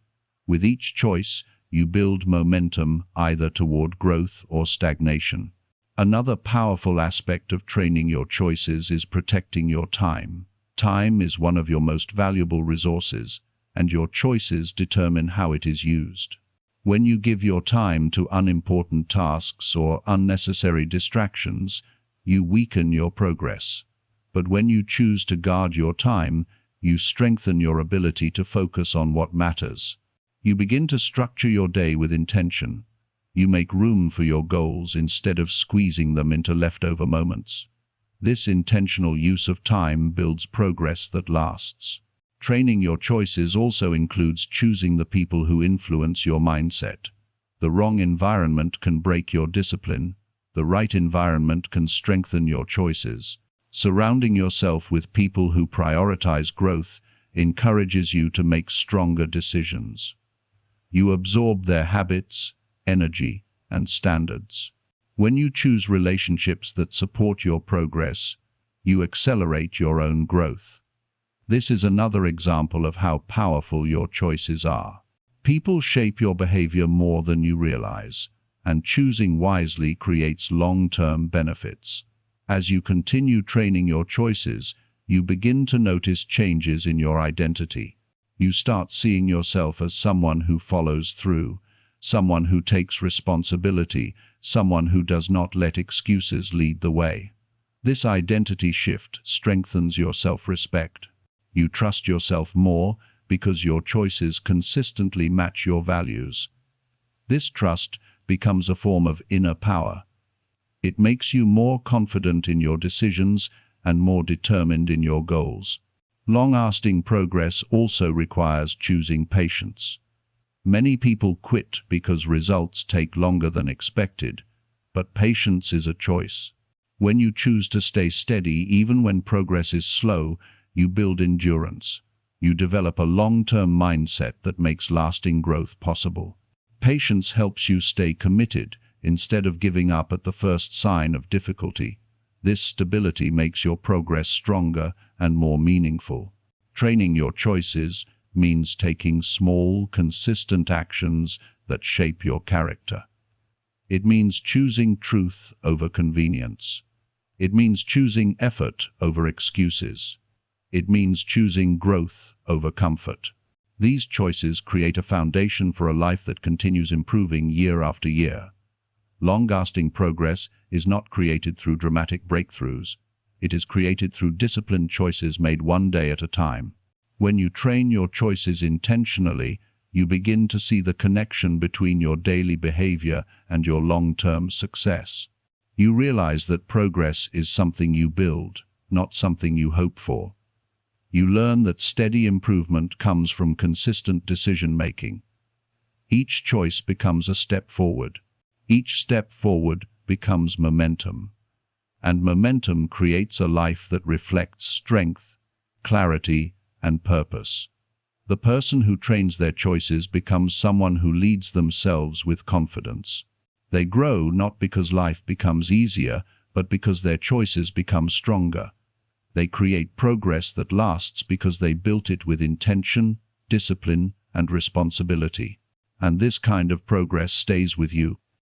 With each choice, you build momentum either toward growth or stagnation. Another powerful aspect of training your choices is protecting your time. Time is one of your most valuable resources, and your choices determine how it is used. When you give your time to unimportant tasks or unnecessary distractions, you weaken your progress. But when you choose to guard your time, you strengthen your ability to focus on what matters. You begin to structure your day with intention. You make room for your goals instead of squeezing them into leftover moments. This intentional use of time builds progress that lasts. Training your choices also includes choosing the people who influence your mindset. The wrong environment can break your discipline. The right environment can strengthen your choices. Surrounding yourself with people who prioritize growth encourages you to make stronger decisions. You absorb their habits, energy, and standards. When you choose relationships that support your progress, you accelerate your own growth. This is another example of how powerful your choices are. People shape your behavior more than you realize, and choosing wisely creates long-term benefits. As you continue training your choices, you begin to notice changes in your identity. You start seeing yourself as someone who follows through, someone who takes responsibility, someone who does not let excuses lead the way. This identity shift strengthens your self-respect. You trust yourself more because your choices consistently match your values. This trust becomes a form of inner power. It makes you more confident in your decisions and more determined in your goals. Long-lasting progress also requires choosing patience. Many people quit because results take longer than expected, but patience is a choice. When you choose to stay steady even when progress is slow, you build endurance. You develop a long-term mindset that makes lasting growth possible. Patience helps you stay committed instead of giving up at the first sign of difficulty. This stability makes your progress stronger and more meaningful. Training your choices means taking small, consistent actions that shape your character. It means choosing truth over convenience. It means choosing effort over excuses. It means choosing growth over comfort. These choices create a foundation for a life that continues improving year after year. Long-lasting progress is not created through dramatic breakthroughs. It is created through disciplined choices made one day at a time. When you train your choices intentionally, you begin to see the connection between your daily behavior and your long-term success. You realize that progress is something you build, not something you hope for. You learn that steady improvement comes from consistent decision-making. Each choice becomes a step forward. Each step forward becomes momentum. And momentum creates a life that reflects strength, clarity, and purpose. The person who trains their choices becomes someone who leads themselves with confidence. They grow not because life becomes easier, but because their choices become stronger. They create progress that lasts because they built it with intention, discipline, and responsibility. And this kind of progress stays with you.